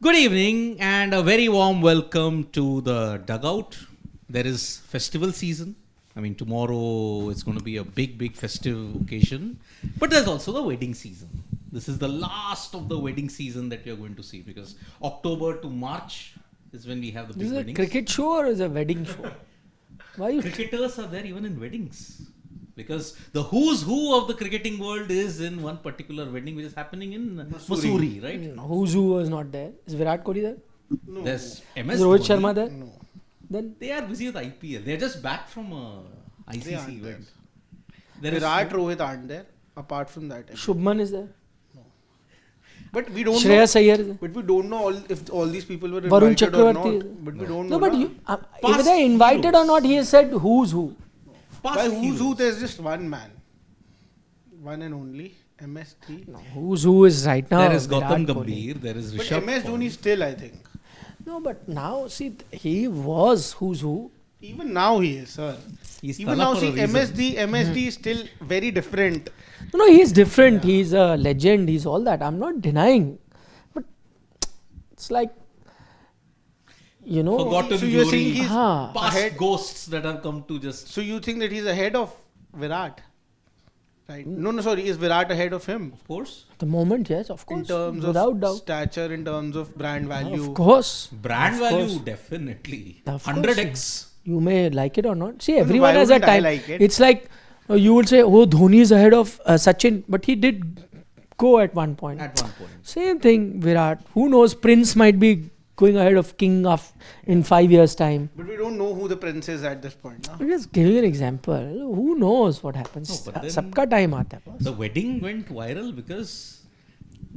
Good evening and a very warm welcome to the Dugout. There is festival season. I mean, tomorrow it's going to be a big festive occasion. But there's also the wedding season. This is the last of the wedding season that we are going to see because October to March is when we have the big weddings. Is it a cricket show or is it a wedding show? Why you Cricketers are there even in weddings. Because the who's who of the cricketing world is in one particular wedding which is happening in Mussoorie, right? Who's who was not there? Is Virat Kohli there? No. There's Is MS Rohit Dhoni. Sharma there? No. Then They are busy with IPL. They're just back from a They ICC aren't there. event. There is Virat, Rohit aren't there. Apart from that, Shubman is there. but we don't Shreyas know. Iyer is there. But we don't know if all these people were Varun invited or Chakravarti. not. But we don't No, know. but na. you, Past whether they're invited heroes. or not, he has said who's who. past By who's heroes. who? There's just one man, one and only MS3. No, who's who is right now. There is Virat Gautam Kohli. Gambhir. There is But Rishabh MS Pant. Dhoni still, I think. No, but now see, he was who's who. Even now he is, sir. He's Even Tala now, for a see, reason. MSD is still very different. No, he's different. He's a legend. He's all that. I'm not denying. But it's like, Forgotten So you're glory. saying he's Past ahead. ghosts that have come to just. So you think that he's ahead of Virat? Right? No, sorry. Is Virat ahead of him? Of course. at the moment, yes, of course. In terms without of doubt. stature, in terms of brand value. Of course. Brand Of value, course. definitely. Of course. 100x. You may like it or not. See, No, everyone why has a wouldn't I time. like it? It's like you would say, oh, Dhoni is ahead of Sachin, but he did go at one point. At one point. Same thing, Virat. Who knows? Prince might be going ahead of King in 5 years' time. But we don't know who the prince is at this point. I'm just giving an example. Who knows what happens? No, but then- Sabka time aata hai, boss. The wedding went viral because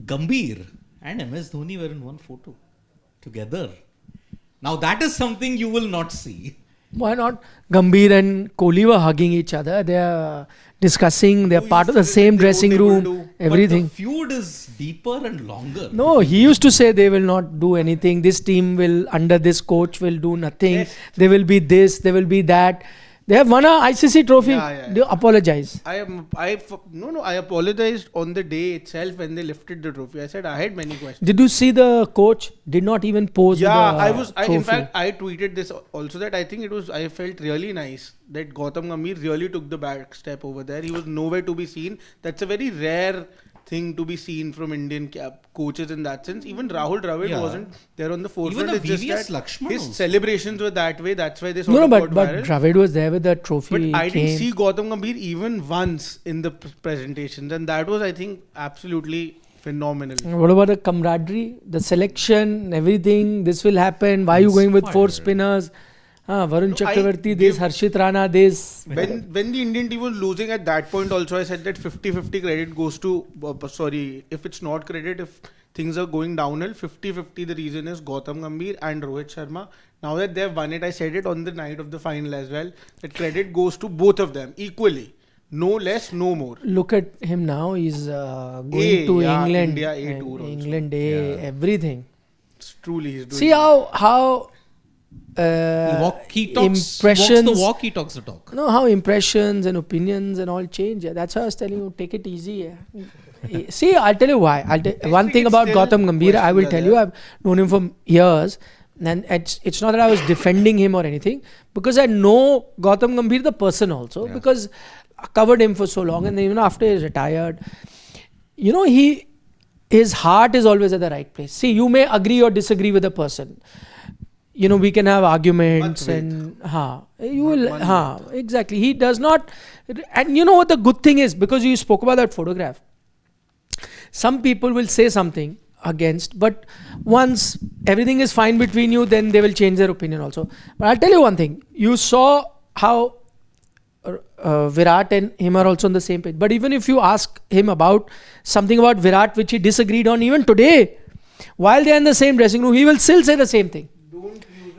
Gambhir and MS Dhoni were in one photo together. Now that is something you will not see. Why not? Gambhir and Kohli were hugging each other. They are discussing. They are Who part of the used to say same they dressing won't able room. to- But Everything. the feud is deeper and longer. No, he used to say they will not do anything. This team will, under this coach, will do nothing. Yes. They will be this, they will be that. They have won a ICC trophy. Yeah. They apologize. I apologized on the day itself when they lifted the trophy. I said I had many questions. Did you see the coach did not even pose Yeah, with the in trophy? fact, I tweeted this also that I felt really nice that Gautam Gambhir really took the back step over there. He was nowhere to be seen. That's a very rare thing to be seen from Indian coaches in that sense. Even Rahul Dravid Yeah. wasn't there on the forefront. Even It's just VVS that Lakshman his also. celebrations were that way. That's why they sort No, of but got viral. Dravid was there with the trophy. But I didn't came. see Gautam Gambhir even once in the presentations, and that was, I think, absolutely phenomenal. What about the camaraderie, the selection, everything? This will happen. Why are you going with 4 Inspired. spinners? Varun No, I Chakravarti, this, give- Harshit Rana, this. When the Indian team was losing at that point, also I said that 50-50 credit goes to. If it's not credit, if things are going downhill, 50-50 the reason is Gautam Gambhir and Rohit Sharma. Now that they've won it, I said it on the night of the final as well, that credit goes to both of them equally. No less, no more. Look at him now. He's going A, to yeah, England. India A and tour also. England A, Yeah. everything. It's truly he's doing See how He talks impressions. the walk, he talks the talk. No, how impressions and opinions and all change. Yeah, that's why I was telling you, take it easy. Yeah. See, I'll tell you why. One thing it's about still Gautam Gambhir, I will questions tell are you, there. I've known him for years. And it's not that I was defending him or anything, because I know Gautam Gambhir, the person also, Yeah. because I covered him for so long, and even after he's retired, his heart is always at the right place. See, you may agree or disagree with a person. We can have arguments and you will exactly. He does not, and you know what the good thing is, because you spoke about that photograph. Some people will say something against, but once everything is fine between you, then they will change their opinion also. But I'll tell you one thing. You saw how Virat and him are also on the same page. But even if you ask him about something about Virat which he disagreed on, even today, while they are in the same dressing room, he will still say the same thing.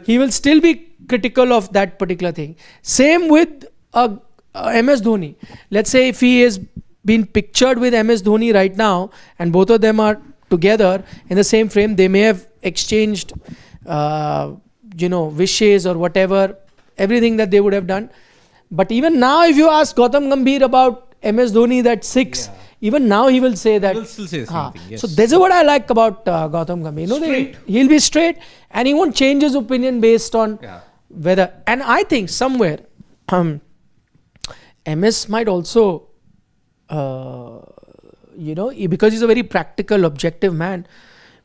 He will still be critical of that particular thing. Same with MS Dhoni. Let's say if he has been pictured with MS Dhoni right now, and both of them are together in the same frame, they may have exchanged, wishes or whatever, everything that they would have done. But even now, if you ask Gautam Gambhir about MS Dhoni, that 6, even now he will say that. He will still say the same thing, yes. So this is what I like about Gautam Gambhir. Straight. He'll be straight and he won't change his opinion based on Yeah. whether. And I think somewhere MS might also, because he's a very practical, objective man,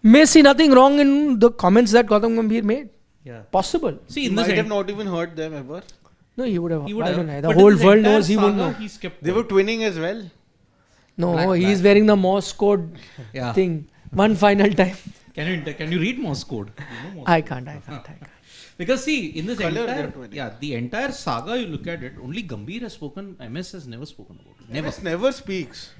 may see nothing wrong in the comments that Gautam Gambhir made. Yeah. Possible. See, He in might this have not even heard them ever. No, he would have. he would I have. don't know. The But in whole this world entire knows he won't saga, know. He's kept They were twinning as well. No, Black, he's black. wearing the Morse code Yeah. thing. One final time. Can you read Morse code? You know Morse I code? can't. Because see, in this Colour entire they're twinning. the entire saga, you look at it, only Gambhir has spoken. MS has never spoken about it. Never. MS never speaks.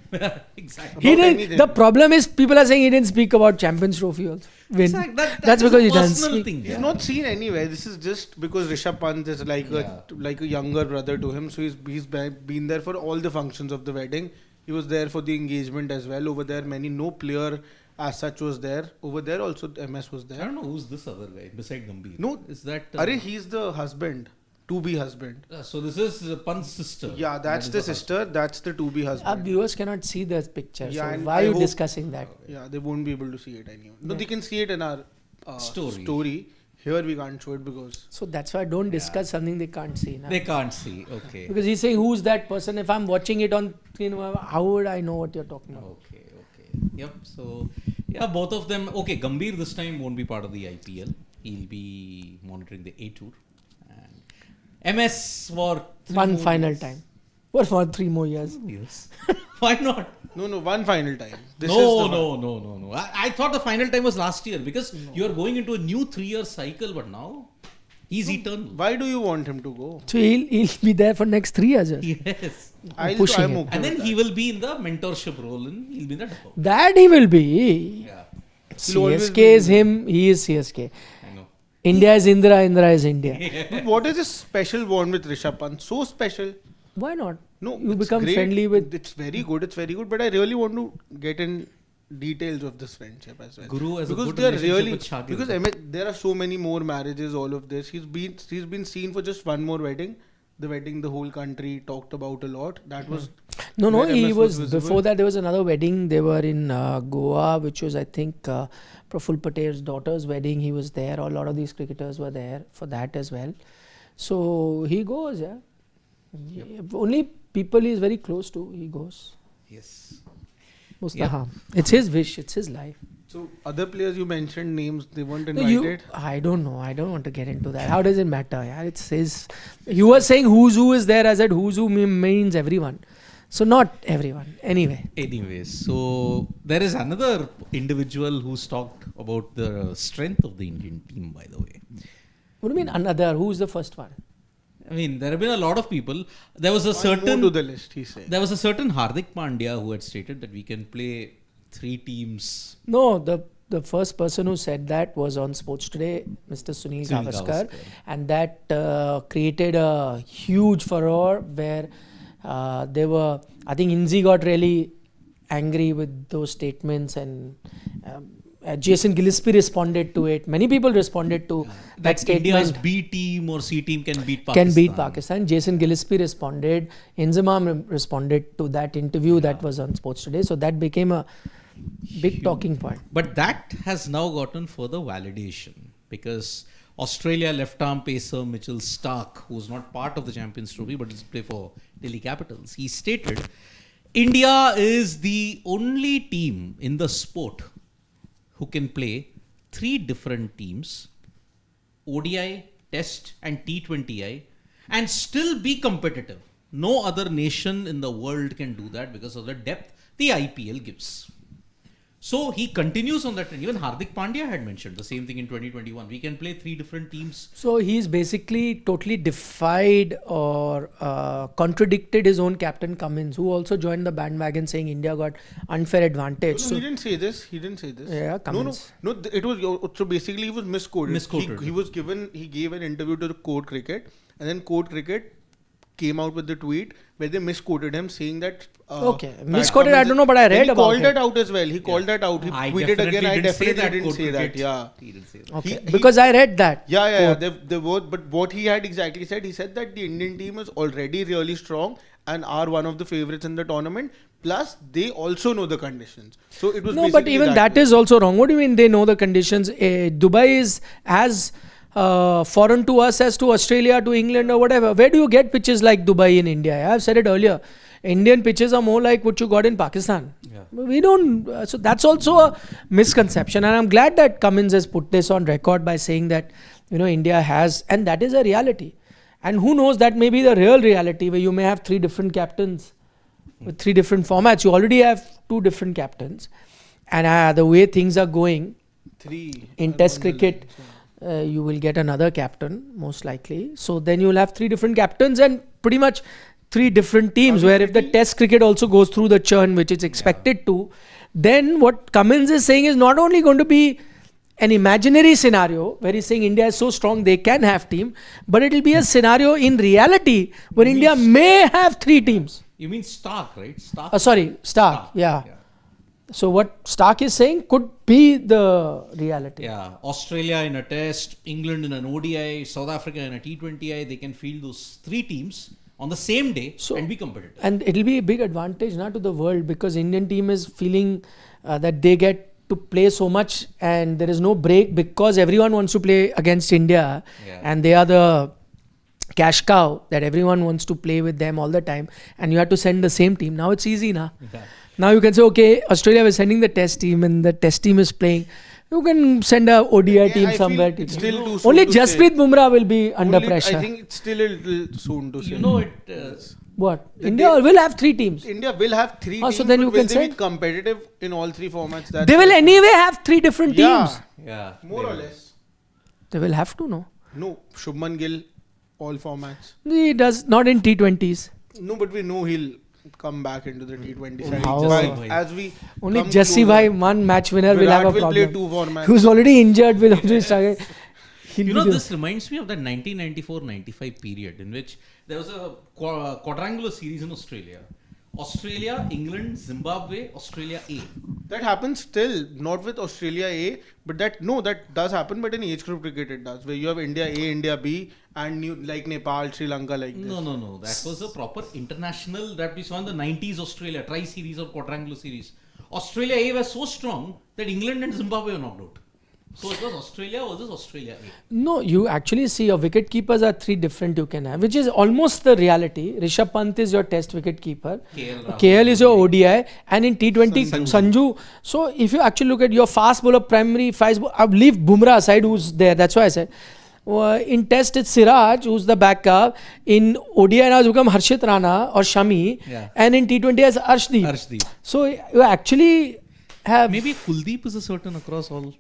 Exactly. He About didn't. anything. The problem is people are saying he didn't speak about Champions Trophy also. Win. Exactly. That's is because a he doesn't personal speak. thing. He's Yeah. not seen anywhere. This is just because Rishabh Pant is like a younger brother to him. So he's been there for all the functions of the wedding. He was there for the engagement as well. Over there, no player as such was there. Over there also MS was I there. don't know who's this other guy beside Gambhir. No, is that? He's the husband, to-be husband. So this is Pant's sister. Yeah, that's That the is sister. That's the to-be Our husband. viewers cannot see the picture. Yeah, so and why I are you hope- discussing that? Yeah, they won't be able to see it anyway. No, they can see it in our Story. Here we can't show it because So that's why don't discuss something they can't see. Na? They can't see. Okay. Because he's saying who's that person. If I'm watching it on screen, how would I know what you're talking about? Okay. Yep. So yeah, both of them. Okay, Gambhir this time won't be part of the IPL. He'll be monitoring the A Tour. And MS for One final time. What for 3 more years? Yes. Why not? no, one final time. This No. is the one. I thought the final time was last year because you are going into a new 3-year cycle, but now he's eternal. Why do you want him to go? So he'll be there for next 3 years. Yes. Pushing I'm it. okay And then with he that. will be in the mentorship role and he'll be in the dugout. That he will be. Yeah, He'll always CSK be is there. him. He is CSK. I know. India is Indra. Indra is India. But what is this special bond with Rishabh Pant? So special. Why not? No, You it's become great. friendly with. It's very good. But I really want to get in details of this friendship as well. Guru has a because good they are relationship really with Shagir. because there are so many more marriages. All of this. He's been seen for just one more wedding. The wedding the whole country talked about a lot. That was No, where he MS was visible. before that. There was another wedding. They were in Goa, which was I think Praful Patel's daughter's wedding. He was there. A lot of these cricketers were there for that as well. So he goes. Yeah. Only people he is very close to. He goes. Yes. Mustaham. It's his wish. It's his life. So other players you mentioned names, they weren't No, invited. I don't know. I don't want to get into that. How does it matter? Yeah, it's his. You were saying who's who is there. I said who's who means everyone. So not everyone. Anyway. Anyways, so there is another individual who's talked about the strength of the Indian team, by the way. What do you mean another? Who's the first one? I mean, there have been a lot of people. There was a One certain more to the list, he said. there was a certain Hardik Pandya who had stated that we can play 3 teams. No, the first person who said that was on Sports Today, Mr. Sunil Sunil Gavaskar, Gavaskar. and that created a huge furore where they were. I think Inzi got really angry with those statements, and Jason Gillespie responded to it. Many people responded to that statement. India's B team or C team can beat Pakistan. Jason Gillespie responded. Inzamam responded to that interview that was on Sports Today. So that became a big talking point. But that has now gotten further validation because Australia left arm pacer Mitchell Starc, who's not part of the Champions Trophy but is play for Delhi Capitals, he stated India is the only team in the sport who can play 3 different teams, ODI, Test and T20I, and still be competitive. No other nation in the world can do that because of the depth the IPL gives. So he continues on that trend. Even Hardik Pandya had mentioned the same thing in 2021. We can play 3 different teams. So he's basically totally defied or contradicted his own captain Cummins, who also joined the bandwagon saying India got unfair advantage. No, So he didn't say this. Yeah, Cummins. No. It was so basically he was misquoted. Misquoted. He gave an interview to the Code Cricket, and then Code Cricket came out with the tweet where they misquoted him, saying that. Okay. Pat Misquoted, I Cummins- don't know, but I read Then he about called it. that out as well. He called that out. He tweeted again. I definitely didn't say that. Yeah. He didn't say that. Okay, He- because I read that. Yeah. They both. But what he had exactly said, he said that the Indian team is already really strong, and are one of the favorites in the tournament. Plus, they also know the conditions. So it was No, but basically even that way. is also wrong. What do you mean they know the conditions? Dubai is as foreign to us as to Australia, to England or whatever. Where do you get pitches like Dubai in India? I've said it earlier. Indian pitches are more like what you got in Pakistan. Yeah. We don't. So that's also a misconception. And I'm glad that Cummins has put this on record by saying that, India has, and that is a reality. And who knows, that may be the real reality where you may have 3 different captains with 3 different formats. You already have 2 different captains. And the way things are going 3 in Test cricket, you will get another captain, most likely. So then you will have 3 different captains and pretty much 3 different teams, where if the Test cricket also goes through the churn, which it's expected to, then what Cummins is saying is not only going to be an imaginary scenario where he's saying India is so strong they can have team, but it will be a scenario in reality where India may have 3 teams. You mean Starc, right? Starc. Sorry, Starc. Yeah. So what Starc is saying could be the reality. Yeah, Australia in a test, England in an ODI, South Africa in a T20I, they can field those 3 teams on the same day and be competitive. And it will be a big advantage to the world, because Indian team is feeling that they get to play so much and there is no break, because everyone wants to play against India and they are the cash cow that everyone wants to play with them all the time, and you have to send the same team. Now it's easy now. Now you can say, okay, Australia was sending the test team and the test team is playing. You can send a ODI team somewhere. It's still too soon Only to Jasprit Bumrah will be under Only, pressure. I think it's still a little soon to say. What? India will have 3 teams. India will have 3 teams, so then but you will can they say be competitive in all 3 formats? That's they will anyway have 3 different teams. Yeah. More or less. They will have to, no? No, Shubman Gill, all formats. He does not in T20s. No, but we know he'll come back into the T20 side. How? But as we Only come Jassi closer, Bhai, one match winner, will Virat have a will play problem. 2 formats. Who's already injured will also struggle. This reminds me of that 1994-95 period in which there was a quadrangular series in Australia. Australia, England, Zimbabwe, Australia A. That happens still, not with Australia A, but that does happen, but in age group cricket it does, where you have India A, India B, and like Nepal, Sri Lanka like this. No. That was a proper international that we saw in the 90s Australia, tri-series or quadrangular series. Australia A was so strong that England and Zimbabwe were knocked out. So it was Australia versus Australia A. No, you actually see your wicket keepers are 3 different you can have, which is almost the reality. Rishabh Pant is your test wicket keeper. KL is your ODI, and in T20 Sanju. So if you actually look at your fast bowler, primary fast bowler, I leave Bumrah aside who's there. That's why I said. In test it's Siraj who's the backup. In ODI now it's become Harshit Rana or Shami, and in T20 as Arshdeep. So you actually have maybe Kuldeep is a certain across all.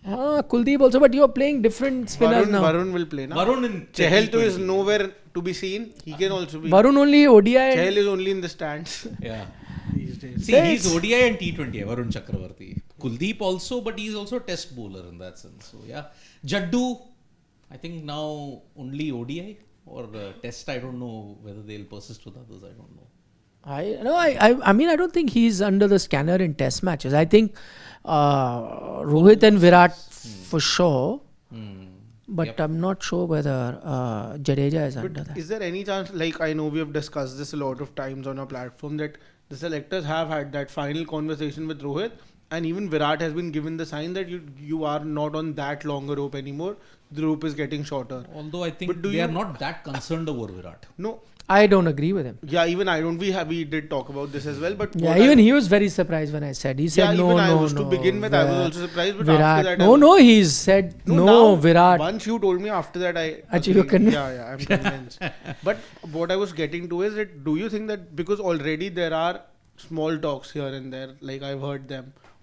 Kuldeep also, but you are playing different spinners now. Varun will play now. Varun in Chahal too is nowhere to be seen. He can also be. Varun only ODI. Chahal is only in the stands. Yeah. These days. See, he's ODI and T20, Varun Chakravarti. Kuldeep also, but he's also a test bowler in that sense. So yeah. Jaddu, I think now only ODI or test. I don't know whether they'll persist with others. I don't know. I mean, I don't think he's under the scanner in test matches. I think Rohit and Virat for sure, but I'm not sure whether Jadeja is under that. Is there any chance, like I know we have discussed this a lot of times on our platform, that the selectors have had that final conversation with Rohit, and even Virat has been given the sign that you are not on that longer rope anymore. The rope is getting shorter. Although I think they are not that concerned over Virat. No. I don't agree with him. Yeah, even I don't. We did talk about this as well, but he was very surprised when I said. He said no. To begin with, I was also surprised, but Virat. after that, he said no. Virat. Once you told me, after that, you're convinced. I'm convinced. But what I was getting to is that, do you think that because already there are small talks here and there, like I've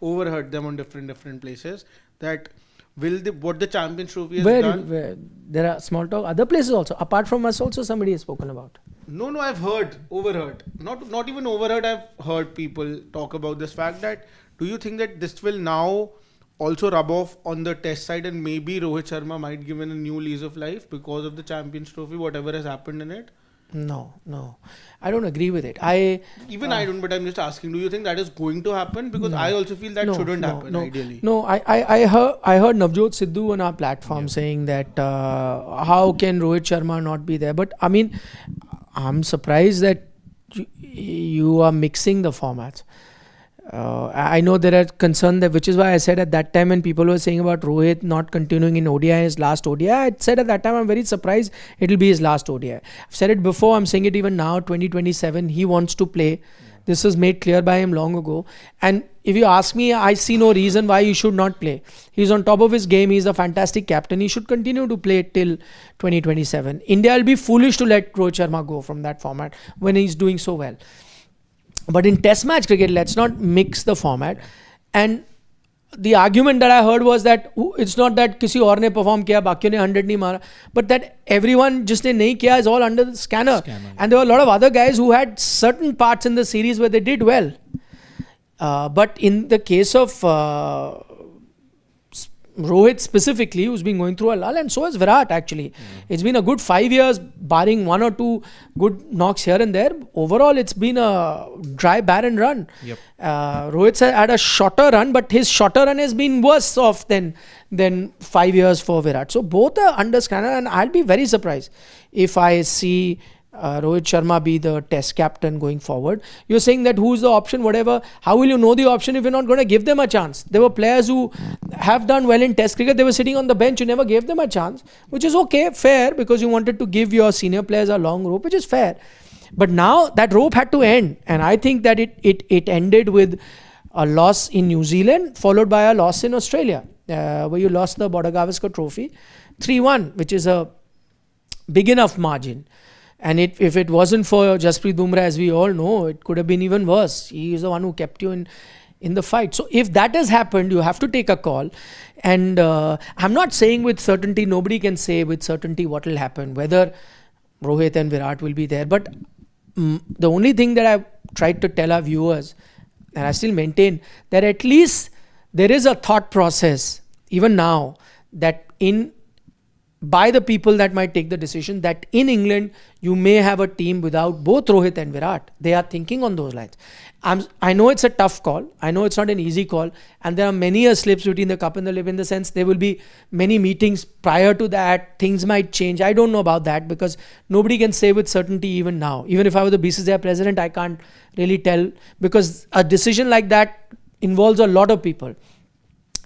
overheard them on different places, that what the Champions Trophy has done? Where there are small talk, other places also. Apart from us, also somebody has spoken about. No, I've overheard. Not even overheard. I've heard people talk about this fact that, do you think that this will now also rub off on the test side, and maybe Rohit Sharma might give in a new lease of life because of the Champions Trophy, whatever has happened in it? No. I don't agree with it. I don't, but I'm just asking, do you think that is going to happen? Because I also feel that shouldn't happen, ideally. No, I heard Navjot Sidhu on our platform saying that how can Rohit Sharma not be there? But I mean, I'm surprised that you are mixing the formats. I know there are concerns that, which is why I said at that time when people were saying about Rohit not continuing in ODI, his last ODI, I said at that time I'm very surprised it'll be his last ODI. I've said it before, I'm saying it even now, 2027, he wants to play. This was made clear by him long ago. And if you ask me, I see no reason why he should not play. He's on top of his game. He's a fantastic captain. He should continue to play till 2027. India will be foolish to let Rohit Sharma go from that format when he's doing so well. But in test match cricket, let's not mix the format. And the argument that I heard was that it's not that किसी और ने perform किया, बाकियों ने 100 नहीं मारा, but that everyone जिसने नहीं किया is all under the scanner. And there were a lot of other guys who had certain parts in the series where they did well. But in the case of Rohit specifically, who's been going through a lull, and so has Virat actually. It's been a good 5 years, barring one or two good knocks here and there. Overall, it's been a dry, barren run. Yep. Rohit's had a shorter run, but his shorter run has been worse off than 5 years for Virat. So both are under scanner, and I'll be very surprised if I see Rohit Sharma be the test captain going forward. You're saying that who's the option, whatever. How will you know the option if you're not going to give them a chance? There were players who have done well in test cricket. They were sitting on the bench. You never gave them a chance, which is okay, fair, because you wanted to give your senior players a long rope, which is fair. But now that rope had to end. And I think that it ended with a loss in New Zealand, followed by a loss in Australia, where you lost the Border Gavaskar Trophy 3-1, which is a big enough margin. And if it wasn't for Jasprit Bumrah, as we all know, it could have been even worse. He is the one who kept you in the fight. So if that has happened, you have to take a call. And I'm not saying with certainty, nobody can say with certainty what will happen, whether Rohit and Virat will be there. But the only thing that I tried to tell our viewers, and I still maintain, that at least there is a thought process, even now, that by the people that might take the decision, that in England you may have a team without both Rohit and Virat. They are thinking on those lines. I know it's a tough call. I know it's not an easy call, and there are many slips between the cup and the lip, in the sense there will be many meetings prior to that. Things might change. I don't know about that, because nobody can say with certainty even now. Even if I were the BCCI president, I can't really tell, because a decision like that involves a lot of people.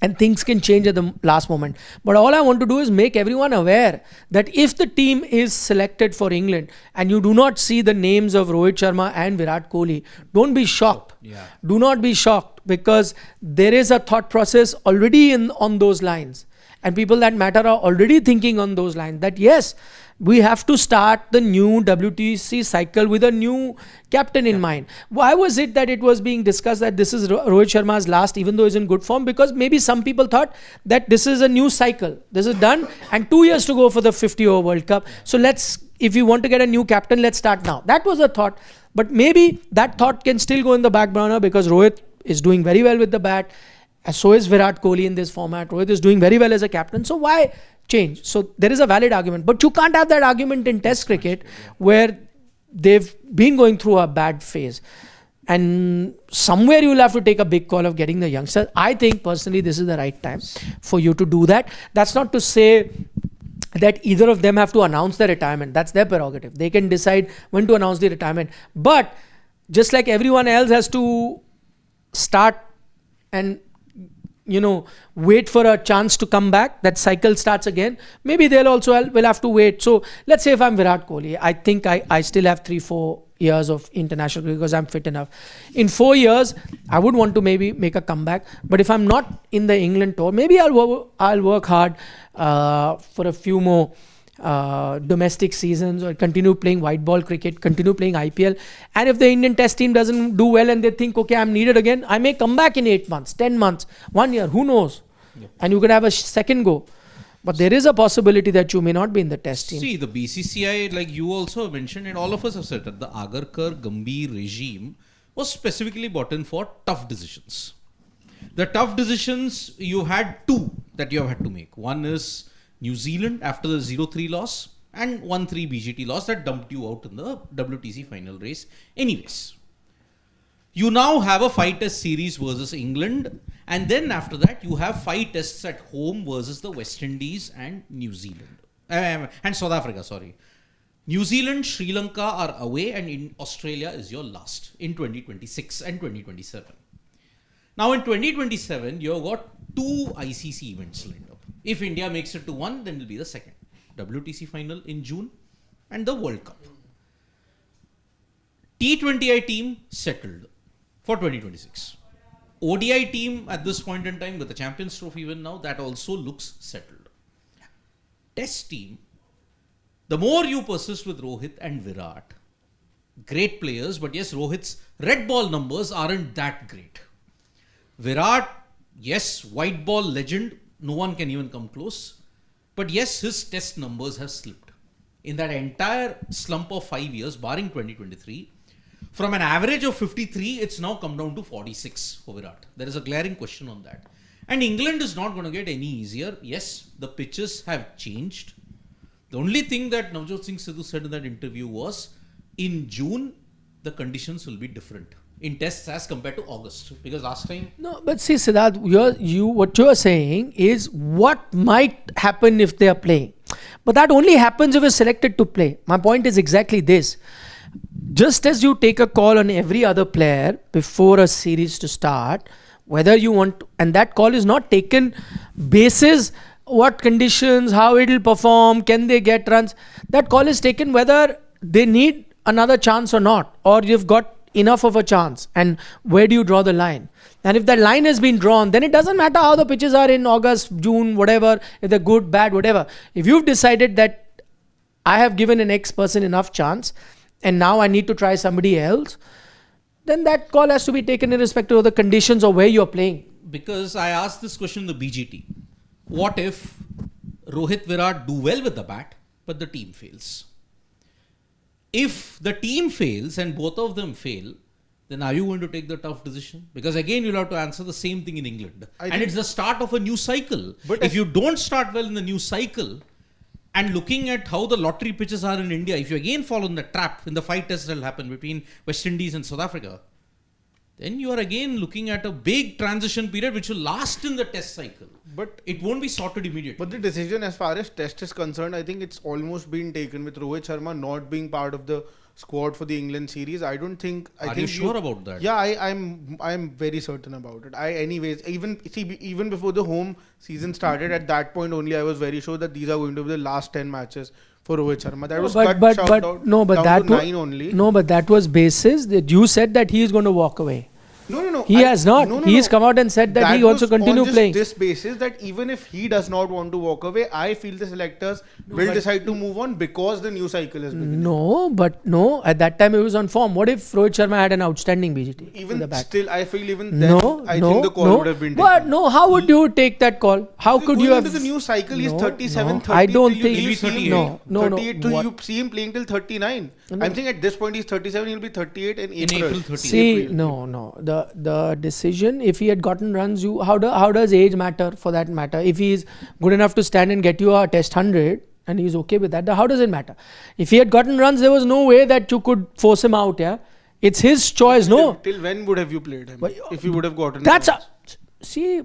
And things can change at the last moment. But all I want to do is make everyone aware that if the team is selected for England and you do not see the names of Rohit Sharma and Virat Kohli, don't be shocked. Yeah. Do not be shocked, because there is a thought process already on those lines. And people that matter are already thinking on those lines, that yes, we have to start the new WTC cycle with a new captain in mind. Why was it that it was being discussed that this is Rohit Sharma's last, even though he's in good form? Because maybe some people thought that this is a new cycle. This is done, and 2 years to go for the 50-over World Cup. So if you want to get a new captain, let's start now. That was a thought. But maybe that thought can still go in the back burner, because Rohit is doing very well with the bat. And so is Virat Kohli in this format. Rohit is doing very well as a captain. So why change? So there is a valid argument. But you can't have that argument in test cricket, where they've been going through a bad phase. And somewhere you'll have to take a big call of getting the youngsters. I think personally this is the right time for you to do that. That's not to say that either of them have to announce their retirement. That's their prerogative. They can decide when to announce the retirement. But just like everyone else has to start and wait for a chance to come back, that cycle starts again, maybe they'll also will have to wait. So let's say if I'm Virat Kohli, I think I still have 3-4 years of international cricket because I'm fit enough. In 4 years, I would want to maybe make a comeback. But if I'm not in the England tour, maybe I'll work hard for a few more domestic seasons, or continue playing white ball cricket, continue playing IPL. And if the Indian test team doesn't do well and they think, okay, I'm needed again, I may come back in 8 months, 10 months, 1 year, who knows? Yep. And you could have a second go. But there is a possibility that you may not be in the test team. See, the BCCI, like you also mentioned, and all of us have said that the Agarkar Gambhir regime was specifically brought in for tough decisions. The tough decisions, you had two that you have had to make. One is New Zealand after the 0-3 loss, and 1-3 BGT loss that dumped you out in the WTC final race. Anyways, you now have a 5-test series versus England, and then after that you have 5 tests at home versus the West Indies and New Zealand and South Africa. Sorry, New Zealand, Sri Lanka are away, and in Australia is your last in 2026 and 2027. Now in 2027, you've got 2 ICC events lined up. If India makes it to one, then it will be the second. WTC final in June and the World Cup. T20I team settled for 2026. ODI team at this point in time with the Champions Trophy win now, that also looks settled. Test team, the more you persist with Rohit and Virat, great players, but yes, Rohit's red ball numbers aren't that great. Virat, yes, white ball legend, no one can even come close. But yes, his test numbers have slipped. In that entire slump of 5 years, barring 2023, from an average of 53, it's now come down to 46 for Virat. There is a glaring question on that. And England is not going to get any easier. Yes, the pitches have changed. The only thing that Navjot Singh Sidhu said in that interview was, in June, the conditions will be different in tests as compared to August. Because last time... No, but see, Siddharth, what you're saying is what might happen if they are playing. But that only happens if you're selected to play. My point is exactly this. Just as you take a call on every other player before a series to start, whether you want to, and that call is not taken basis what conditions, how it will perform, can they get runs. That call is taken whether they need another chance or not, or you've got enough of a chance, and where do you draw the line. And if that line has been drawn, then it doesn't matter how the pitches are in August, June, whatever, if they're good, bad, whatever. If you've decided that I have given an X person enough chance and now I need to try somebody else, then that call has to be taken irrespective of the conditions or where you're playing. Because I asked this question in the BGT. What if Rohit Virat do well with the bat, but the team fails? If the team fails and both of them fail, then are you going to take the tough decision? Because again, you'll have to answer the same thing in England. And it's the start of a new cycle. But if you don't start well in the new cycle, and looking at how the lottery pitches are in India, if you again fall in the trap in the 5 tests that will happen between West Indies and South Africa, then you are again looking at a big transition period which will last in the test cycle. But it won't be sorted immediately. But the decision as far as test is concerned, I think it's almost been taken with Rohit Sharma not being part of the squad for the England series. I don't think... Are you sure about that? Yeah, I'm very certain about it. Anyways, even before the home season started, at that point only I was very sure that these are going to be the last 10 matches for Rohit Sharma. That was cut down to 9 only. No, but that was basis that you said that he is going to walk away. No. He has not. He's come out and said that he wants to continue playing. This basis that even if he does not want to walk away, I feel the selectors will decide to move on because the new cycle is beginning. No. At that time, he was on form. What if Rohit Sharma had an outstanding BGT? Even still, I feel even then, I think the call would have been taken. But no, how would you take that call? How could you have... into the new cycle, he's 37, 30. I don't think... He'll be 38. No. 38, so you see him playing till 39. I'm saying at this point, he's 37, he'll be 38 in April. 30. See, no. The decision, if he had gotten runs, how does age matter for that matter? If he is good enough to stand and get you a test 100 and he's okay with that, how does it matter? If he had gotten runs, there was no way that you could force him out. Yeah, it's his choice. Till when would have you played him? If you would have gotten runs? See,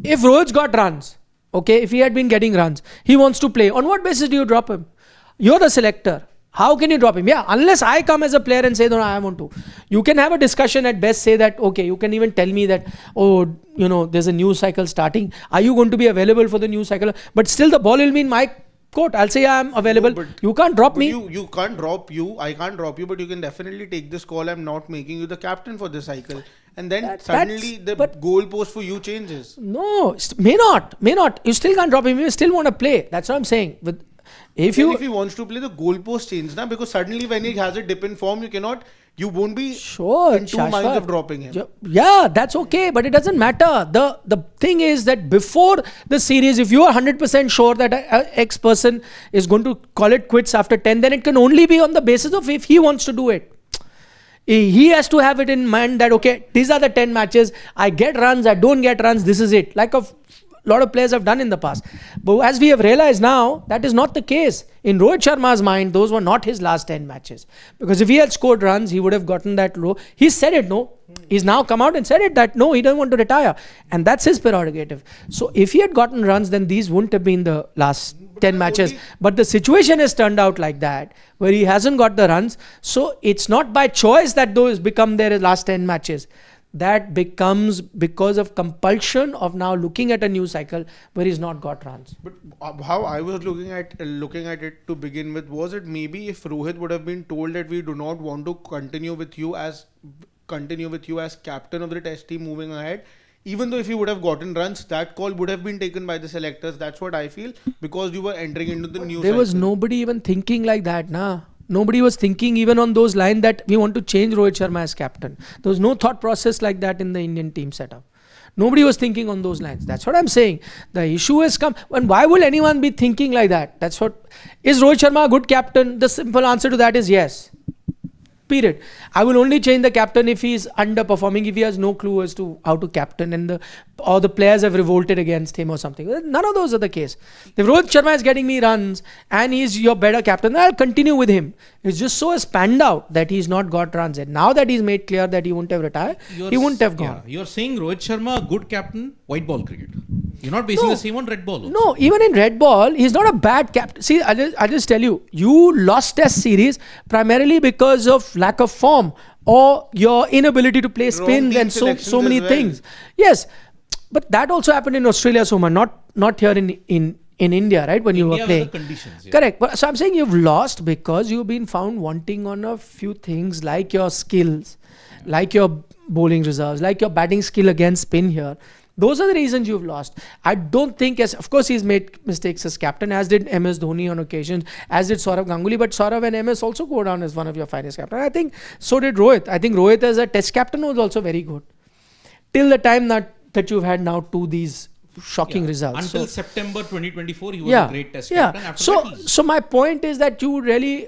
if Rohit's got runs, okay, if he had been getting runs, he wants to play. On what basis do you drop him? You're the selector. How can you drop him? Yeah, unless I come as a player and say, no, I want to. You can have a discussion at best, say that, okay, you can even tell me that, there's a new cycle starting. Are you going to be available for the new cycle? But still the ball will be in my court. I'll say, yeah, I'm available. No, you can't drop me. You can't drop you. I can't drop you, but you can definitely take this call. I'm not making you the captain for this cycle. And then suddenly the goalpost for you changes. No, may not. You still can't drop him. You still want to play. That's what I'm saying. If he wants to play, the goalpost change now, because suddenly when he has a dip in form, you won't be in two minds of dropping him. Yeah, that's okay, but it doesn't matter. The thing is that before the series, if you are 100% sure that X person is going to call it quits after 10, then it can only be on the basis of if he wants to do it. He has to have it in mind that, okay, these are the 10 matches. I get runs, I don't get runs. This is it. Like a lot of players have done in the past. But as we have realized now, that is not the case. In Rohit Sharma's mind, those were not his last 10 matches. Because if he had scored runs, he would have gotten that low. He said it, no? He's now come out and said it that no, he doesn't want to retire. And that's his prerogative. So if he had gotten runs, then these wouldn't have been the last 10 matches. But the situation has turned out like that, where he hasn't got the runs. So it's not by choice that those become their last 10 matches. That becomes because of compulsion of now looking at a new cycle where he's not got runs. But how I was looking at it to begin with, was it maybe if Rohit would have been told that we do not want to continue with you as captain of the test team moving ahead, even though if he would have gotten runs, that call would have been taken by the selectors. That's what I feel, because you were entering into the new There cycle. was nobody even thinking like that, nah. Nobody was thinking even on those lines that we want to change Rohit Sharma as captain. There was no thought process like that in the Indian team setup. Nobody was thinking on those lines. That's what I'm saying. The issue has come. And why will anyone be thinking like that? That's what. Is Rohit Sharma a good captain? The simple answer to that is yes. Period. I will only change the captain if he is underperforming, if he has no clue as to how to captain and the players have revolted against him or something. None of those are the case. If Rohit Sharma is getting me runs and he's your better captain, then I'll continue with him. It's just so has panned out that he's not got runs. And now that he's made clear that he wouldn't have retired, he wouldn't have gone. Yeah, you're saying Rohit Sharma, good captain, white ball cricket. You're not basing the same on red ball also. No, even in red ball, he's not a bad captain. See, I'll just tell you, you lost test series primarily because of lack of form or your inability to play spins and so many things. Yes, but that also happened in Australia, Soma, not here in India, right? When you were playing. The conditions, yeah. Correct. But, so I'm saying you've lost because you've been found wanting on a few things like your skills, like your bowling reserves, like your batting skill against spin here. Those are the reasons you've lost. I don't think, of course, he's made mistakes as captain, as did MS Dhoni on occasions, as did Saurav Ganguly. But Saurav and MS also go down as one of your finest captains. I think so did Rohit. I think Rohit as a test captain was also very good. Till the time that you've had now these shocking results. Until September 2024, he was a great test captain. After so my point is that you really,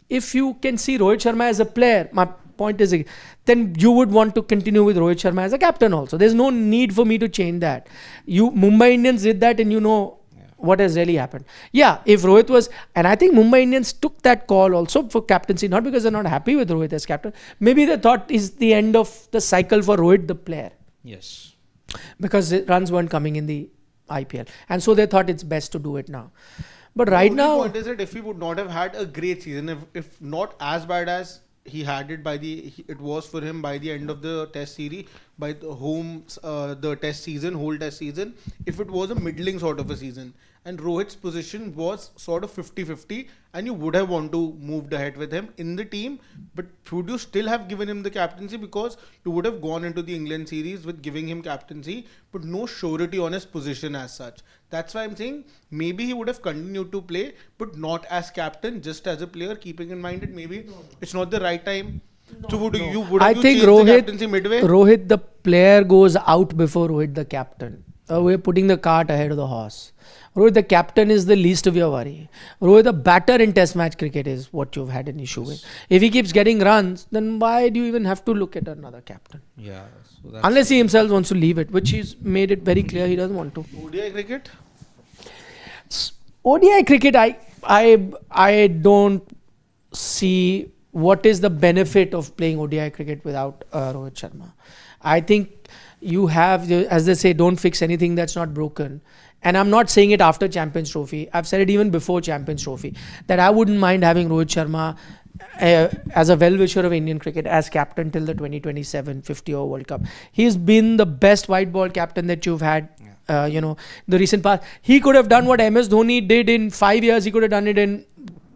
if you can see Rohit Sharma as a player, my point is, then you would want to continue with Rohit Sharma as a captain also. There's no need for me to change that. Mumbai Indians did that and you know what has really happened. Yeah, if Rohit was, and I think Mumbai Indians took that call also for captaincy, not because they're not happy with Rohit as captain. Maybe they thought is the end of the cycle for Rohit the player. Yes. Because the runs weren't coming in the IPL. And so they thought it's best to do it now. But right now... The point is that if he would not have had a great season, if not as bad as he had it it was for him by the end of the test series, by the test season, whole test season, if it was a middling sort of a season. And Rohit's position was sort of 50-50 and you would have wanted to move ahead with him in the team, but would you still have given him the captaincy, because you would have gone into the England series with giving him captaincy, but no surety on his position as such. That's why I'm saying maybe he would have continued to play, but not as captain, just as a player, keeping in mind that maybe it's not the right time. So would you change the captaincy midway? Rohit the player goes out before Rohit the captain. We're putting the cart ahead of the horse. Rohit the captain is the least of your worry. Rohit the batter in test match cricket is what you've had an issue with. If he keeps getting runs, then why do you even have to look at another captain? Yeah. So unless he himself wants to leave it, which he's made it very clear he doesn't want to. ODI cricket? ODI cricket, I don't see what is the benefit of playing ODI cricket without Rohit Sharma. I think you have, as they say, don't fix anything that's not broken. And I'm not saying it after Champions Trophy. I've said it even before Champions Trophy, that I wouldn't mind having Rohit Sharma as a well-wisher of Indian cricket as captain till the 2027 50-over World Cup. He's been the best white ball captain that you've had, the recent past. He could have done what MS Dhoni did in 5 years. He could have done it in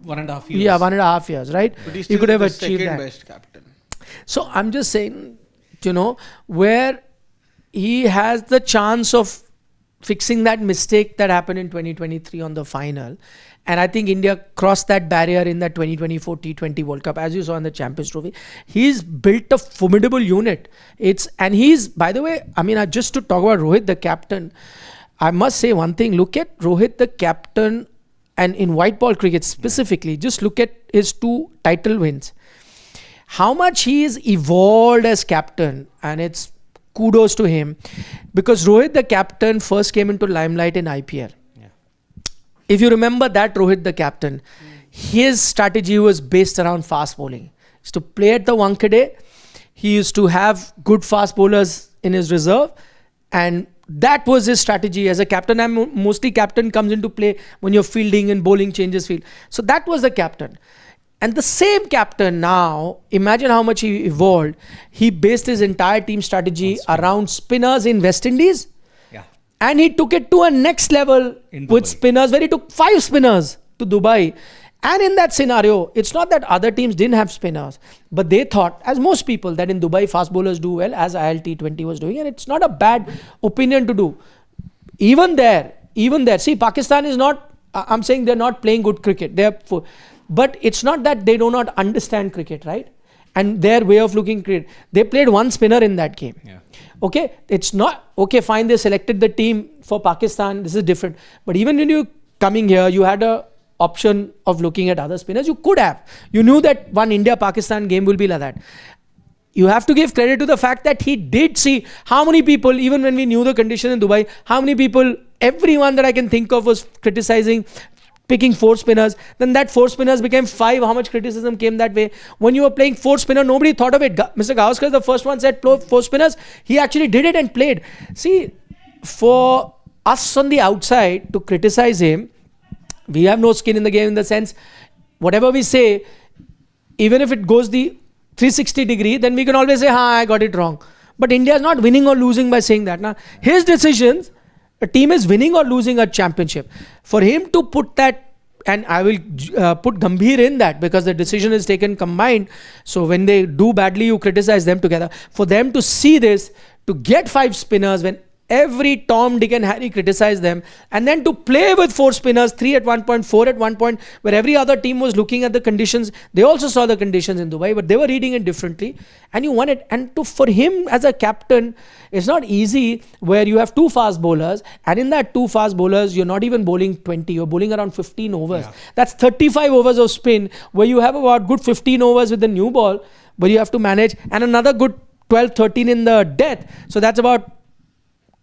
1.5 years. Yeah, 1.5 years, right? But he's he still could have the achieved second that. best captain. So I'm just saying, where he has the chance of fixing that mistake that happened in 2023 on the final. And I think India crossed that barrier in that 2024 T20 World Cup, as you saw in the Champions Trophy. He's built a formidable unit. And he's, by the way, just to talk about Rohit, the captain, I must say one thing. Look at Rohit, the captain, and in white ball cricket specifically, just look at his 2 title wins. How much he is evolved as captain, and it's kudos to him, because Rohit the captain first came into limelight in IPL. Yeah. If you remember that Rohit the captain, his strategy was based around fast bowling. It's to play at the Wankhede. He used to have good fast bowlers in his reserve, and that was his strategy as a captain. And mostly captain comes into play when you're fielding and bowling changes field. So that was the captain. And the same captain now, imagine how much he evolved. He based his entire team strategy around spinners in West Indies. Yeah. And he took it to a next level with spinners, where he took 5 spinners to Dubai. And in that scenario, it's not that other teams didn't have spinners, but they thought, as most people, that in Dubai fast bowlers do well, as ILT20 was doing, and it's not a bad opinion to do. Even there, see, Pakistan is not, I'm saying they're not playing good cricket. But it's not that they do not understand cricket, right? And their way of looking cricket. They played 1 spinner in that game. Yeah. Okay, it's not, okay, fine, they selected the team for Pakistan, this is different. But even when you coming here, you had a option of looking at other spinners. You could have. You knew that one India-Pakistan game will be like that. You have to give credit to the fact that he did see how many people, even when we knew the condition in Dubai, how many people, everyone that I can think of was criticizing picking 4 spinners. Then that 4 spinners became 5. How much criticism came that way? When you were playing 4 spinner, nobody thought of it. Mr. Gavaskar, the first one, said 4 spinners. He actually did it and played. See, for us on the outside to criticize him, we have no skin in the game, in the sense, whatever we say, even if it goes the 360 degree, then we can always say, I got it wrong. But India is not winning or losing by saying that. Now, his decisions, a team is winning or losing a championship. For him to put that, and I will put Gambhir in that, because the decision is taken combined. So when they do badly, you criticize them together. For them to see this, to get 5 spinners when every Tom, Dick and Harry criticized them, and then to play with 4 spinners, 3 at one point, 4 at one point, where every other team was looking at the conditions. They also saw the conditions in Dubai, but they were reading it differently, and you won it. And for him as a captain, it's not easy, where you have 2 fast bowlers, and in that 2 fast bowlers, you're not even bowling 20, you're bowling around 15 overs. Yeah. That's 35 overs of spin, where you have about good 15 overs with the new ball, but you have to manage, and another good 12, 13 in the death. So that's about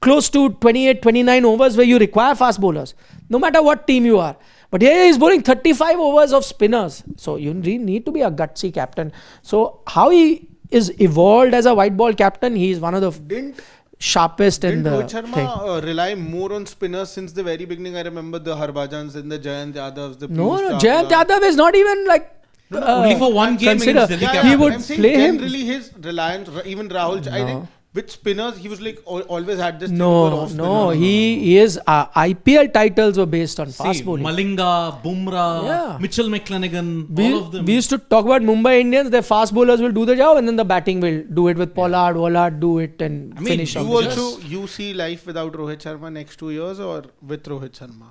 close to 28, 29 overs where you require fast bowlers, no matter what team you are. But here he is bowling 35 overs of spinners. So you need to be a gutsy captain. So how he is evolved as a white ball captain, he is one of the sharpest in the Rohit Sharma rely more on spinners since the very beginning? I remember the Harbhajans and the Jayant Yadavs. No, Jayant Yadav is not even like... only for one game against Delhi. He would play him. Generally his reliance, even Rahul, I think, with spinners, he was like always had this. He is IPL titles were based on fast bowling. Malinga, Bumrah, Mitchell McClenaghan, all of them. We used to talk about Mumbai Indians. Their fast bowlers will do the job, and then the batting will do it with Pollard, Wallard, do it and finish. You see life without Rohit Sharma next 2 years, or with Rohit Sharma?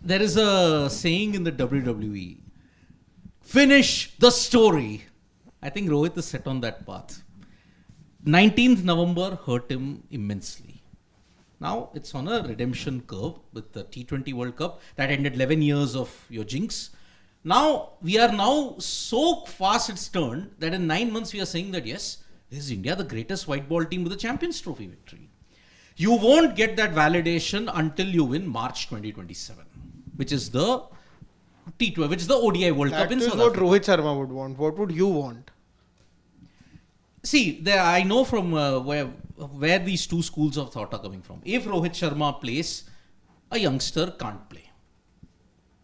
There is a saying in the WWE: finish the story. I think Rohit is set on that path. 19th November hurt him immensely. Now it's on a redemption curve with the T20 World Cup that ended 11 years of your jinx. Now we are so fast it's turned that in 9 months we are saying that yes, this is India, the greatest white ball team with a Champions Trophy victory. You won't get that validation until you win March 2027, which is the T12, which is the ODI World Cup in South Africa. That is what Rohit Sharma would want. What would you want? See, I know from where these 2 schools of thought are coming from. If Rohit Sharma plays, a youngster can't play.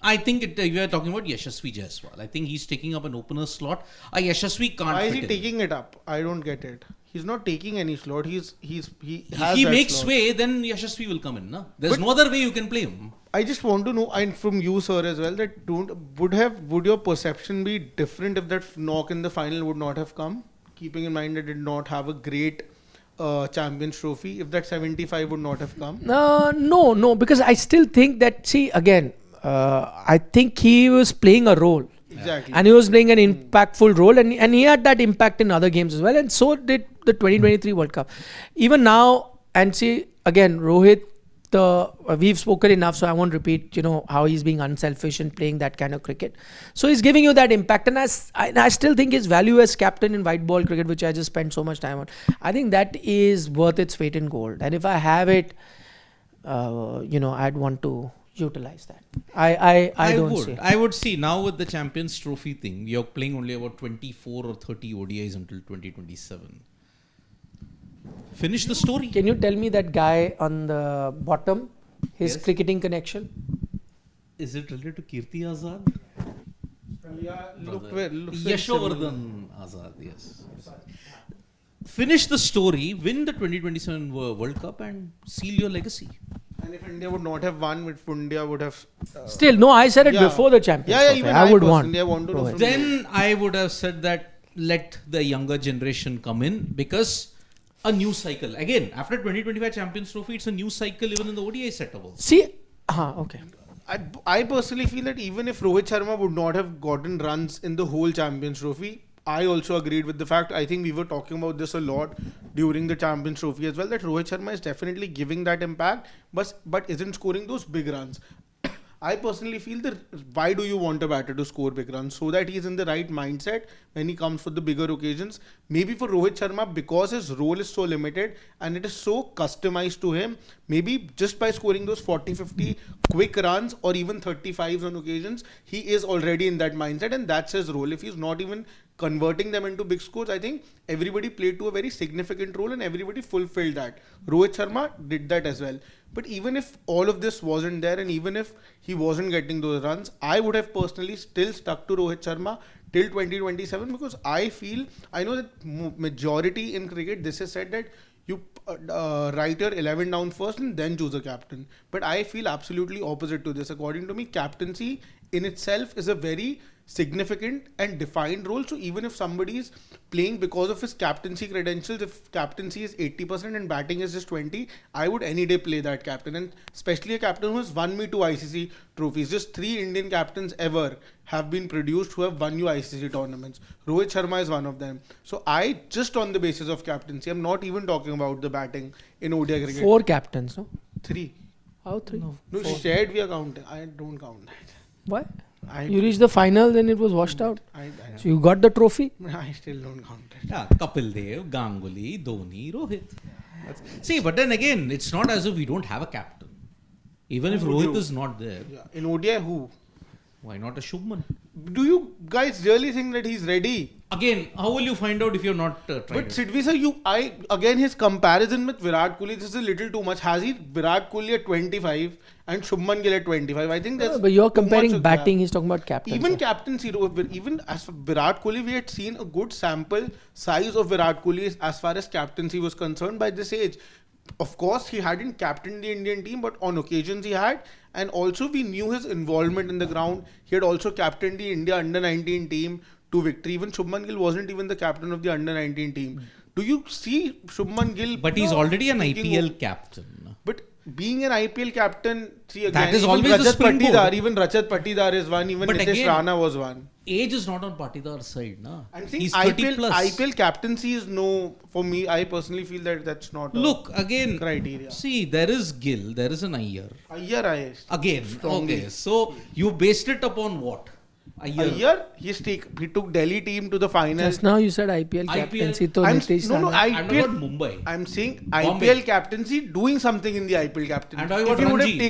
I think we are talking about Yashasvi Jaiswal. I think he's taking up an opener slot. A Yashasvi can't. Why is he taking it up? I don't get it. He's not taking any slot. If he makes way, then Yashasvi will come in. No? There's no other way you can play him. I just want to know, and from you, sir, as well, that would your perception be different if that knock in the final would not have come? Keeping in mind that it did not have a great Champions Trophy, if that 75 would not have come? No, because I still think that, see, again, I think he was playing a role. Exactly. And he was playing an impactful role, and he had that impact in other games as well, and so did the 2023 World Cup. Even now, and see, again, Rohit, we've spoken enough, so I won't repeat, how he's being unselfish and playing that kind of cricket. So he's giving you that impact, and I still think his value as captain in white ball cricket, which I just spent so much time on, I think that is worth its weight in gold. And if I have it, I'd want to utilize that. I don't see. I would see now with the Champions Trophy thing, you're playing only about 24 or 30 ODIs until 2027. Finish the story. Can you tell me that guy on the bottom, his Yes. cricketing connection? Is it related to Kirti Azad? Yeah, looks very similar. Yashovardhan Azad, yes. Finish the story, win the 2027 World Cup and seal your legacy. And if India would not have won, if India would have... Still, no, I said it Yeah. before the Champions Yeah, Trophy. even I would want. personally, I want to know Rohit. from Then I would have said that let the younger generation come in because a new cycle. Again, after 2025 Champions Trophy, it's a new cycle even in the ODI setup also. See, okay. I personally feel that even if Rohit Sharma would not have gotten runs in the whole Champions Trophy, I also agreed with the fact, I think we were talking about this a lot during the Champions Trophy as well, that Rohit Sharma is definitely giving that impact, but isn't scoring those big runs. I personally feel that why do you want a batter to score big runs? So that he's in the right mindset when he comes for the bigger occasions. Maybe for Rohit Sharma, because his role is so limited and it is so customized to him, maybe just by scoring those 40-50 quick runs or even 35s on occasions, he is already in that mindset and that's his role. If he's not even converting them into big scores, I think everybody played to a very significant role and everybody fulfilled that. Rohit Sharma did that as well. But even if all of this wasn't there and even if he wasn't getting those runs, I would have personally still stuck to Rohit Sharma till 2027 because I know that majority in cricket, this is said that you write your 11 down first and then choose a captain. But I feel absolutely opposite to this. According to me, captaincy in itself is a very significant and defined role. So even if somebody is playing because of his captaincy credentials, if captaincy is 80% and batting is just 20, I would any day play that captain. And especially a captain who has won me 2 ICC trophies. Just 3 Indian captains ever have been produced who have won you ICC tournaments. Rohit Sharma is one of them. So I just on the basis of captaincy, I'm not even talking about the batting in ODI cricket. 4 captains, no? 3. How 3? No, 4. shared we are counting. I don't count that. Why? I You reached the final, then it was washed out. I So you got the trophy. still don't count it. Yeah, Kapil Dev, Ganguly, Dhoni, Rohit. See, but then again, it's not as if we don't have a captain. Even if Who Rohit do? is not there, Yeah. In ODI, who? why not a Shubman? Do you guys really think that he's ready? Again, how will you find out if you're not tried But it? Sidvi sir, again his comparison with Virat Kohli, this is a little too much. Has he Virat Kohli at 25 and Shubman Gill at 25? I think that's But you're too much comparing of batting, gap. he's talking about captains. Even captaincy, even as for Virat Kohli, we had seen a good sample size of Virat Kohli as far as captaincy was concerned by this age. Of course, he hadn't captained the Indian team, but on occasions he had. And also, we knew his involvement in the ground. He had also captained the India under-19 team to victory. Even Shubman Gill wasn't even the captain of the under-19 team. Do you see Shubman Gill? But he's already an thinking IPL of- captain. But being an IPL captain, see again, That is even always the Rajat springboard. Patidar, even Rajat Patidar is one, even But Nitish again- Rana was one. Age is not on Patidar's side. Na? I'm saying He's 30 IPL, plus. IPL captaincy is no, for me, I personally feel that that's not a Look, again, criteria. see, there is Gill, there is an Iyer. Iyer, Again, Strongly. okay, so you based it upon what? Iyer, he took Delhi team to the final. Just now you said IPL IPL captaincy. To I'm- Nitish no, no, Rana. I'm IPL about Mumbai. I'm saying Bombay. IPL captaincy, doing something in the IPL captaincy. And I If got he would have Ranji, taken the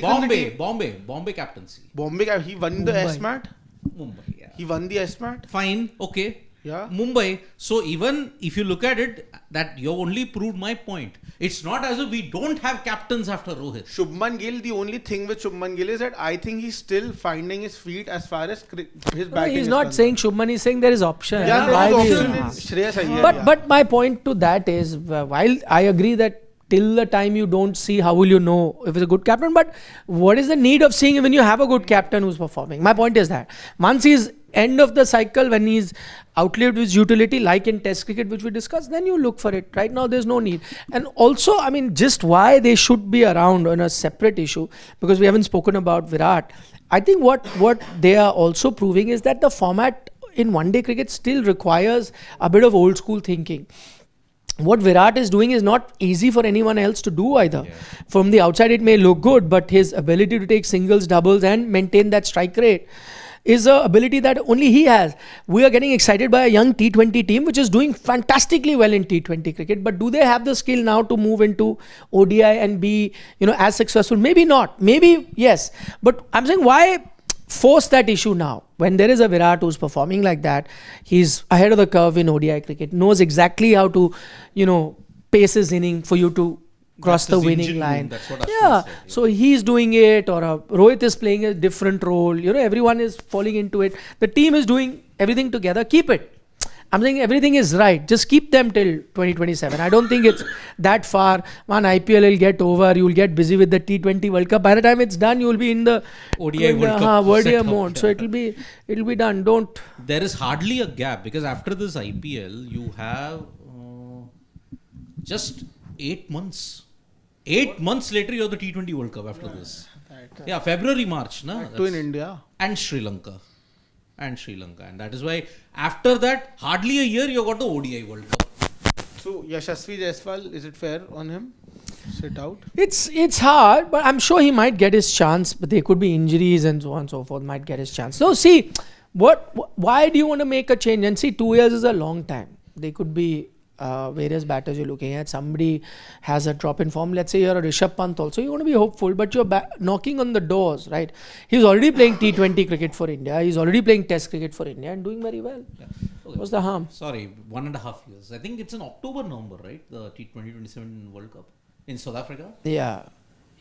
Bombay captaincy. Bombay, he won the Mumbai. S-Mat. Mumbai, yeah. He won the S-Mat. Fine, okay. Yeah. Mumbai. So even if you look at it, that you only proved my point. It's not as if we don't have captains after Rohit. Shubman Gill, the only thing with Shubman Gill is that I think he's still finding his feet as far as his No, batting he's is not concerned. saying Shubman, he's saying there is option. Yeah, Why there we- is option in Yeah. Shreyas Iyer. But yeah. but my point to that is while I agree that till the time you don't see, how will you know if it's a good captain? But what is the need of seeing when you have a good captain who's performing? My point is that once he's end of the cycle, when he's outlived his utility, like in Test cricket, which we discussed, then you look for it. Right now, there's no need. And also, I mean, just why they should be around on a separate issue, because we haven't spoken about Virat. I think what they are also proving is that the format in one-day cricket still requires a bit of old school thinking. What Virat is doing is not easy for anyone else to do either. Yeah. From the outside, it may look good, but his ability to take singles, doubles, and maintain that strike rate is a ability that only he has. We are getting excited by a young T20 team which is doing fantastically well in T20 cricket, but do they have the skill now to move into ODI and be, as successful? Maybe not. Maybe yes. But I'm saying, why force that issue now when there is a Virat who's performing like that? He's ahead of the curve in ODI cricket, knows exactly how to, pace his inning for you to cross the winning line. That's what Yeah, so he's doing it, or Rohit is playing a different role. Everyone is falling into it. The team is doing everything together. Keep it. I'm saying everything is right. Just keep them till 2027. I don't think it's that far. Man, IPL will get over. You'll get busy with the T20 World Cup. By the time it's done, you'll be in the ODI World Cup ODI mode. So it'll be done. Don't. There is hardly a gap because after this IPL, you have just 8 months. 8 months later, you have the T20 World Cup after this. Yeah, February, March. To in India. And Sri Lanka. And that is why after that, hardly a year, you got the ODI World Cup. So Yashasvi Jaiswal, is it fair on him? Sit out? It's hard, but I'm sure he might get his chance. But there could be injuries and so on and so forth. Might get his chance. So see, why do you want to make a change? And see, 2 years is a long time. They could be various batters you're looking at. Somebody has a drop in form. Let's say you're a Rishabh Pant also. You want to be hopeful, but you're knocking on the doors, right? He's already playing T20 cricket for India. He's already playing Test cricket for India and doing very well. Yeah. Okay. What's the harm? Sorry, 1.5 years. I think it's in October, November, right? The T2027 World Cup in South Africa.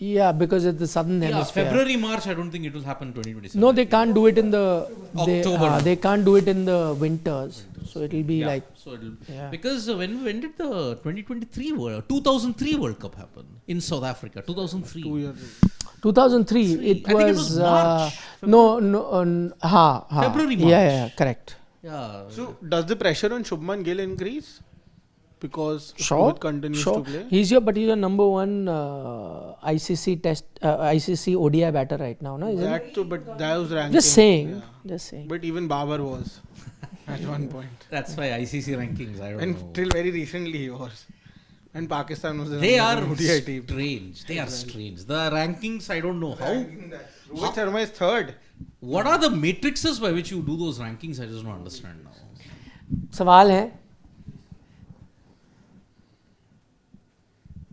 Yeah, because it's the southern hemisphere. February, March, I don't think it will happen 2027. No, they can't do it in the October. They can't do it in the winters. So it'll be because when did the 2003 World Cup happen in South Africa? 2003. 2 years. 2003. I think it was March. February, March. Yeah, correct. Yeah. So does the pressure on Shubman Gill increase? Because Rohit continues to play. He's your number one ICC ODI batter right now, no? But that was ranking. Just saying. But even Babar was at one point. That's why ICC rankings. I don't know. And till very recently he was. And Pakistan was the They are ODI team. strange. They are strange. The rankings, I don't know how. Rohit Sharma is third. What are the matrices by which you do those rankings? I just don't understand now. सवाल है.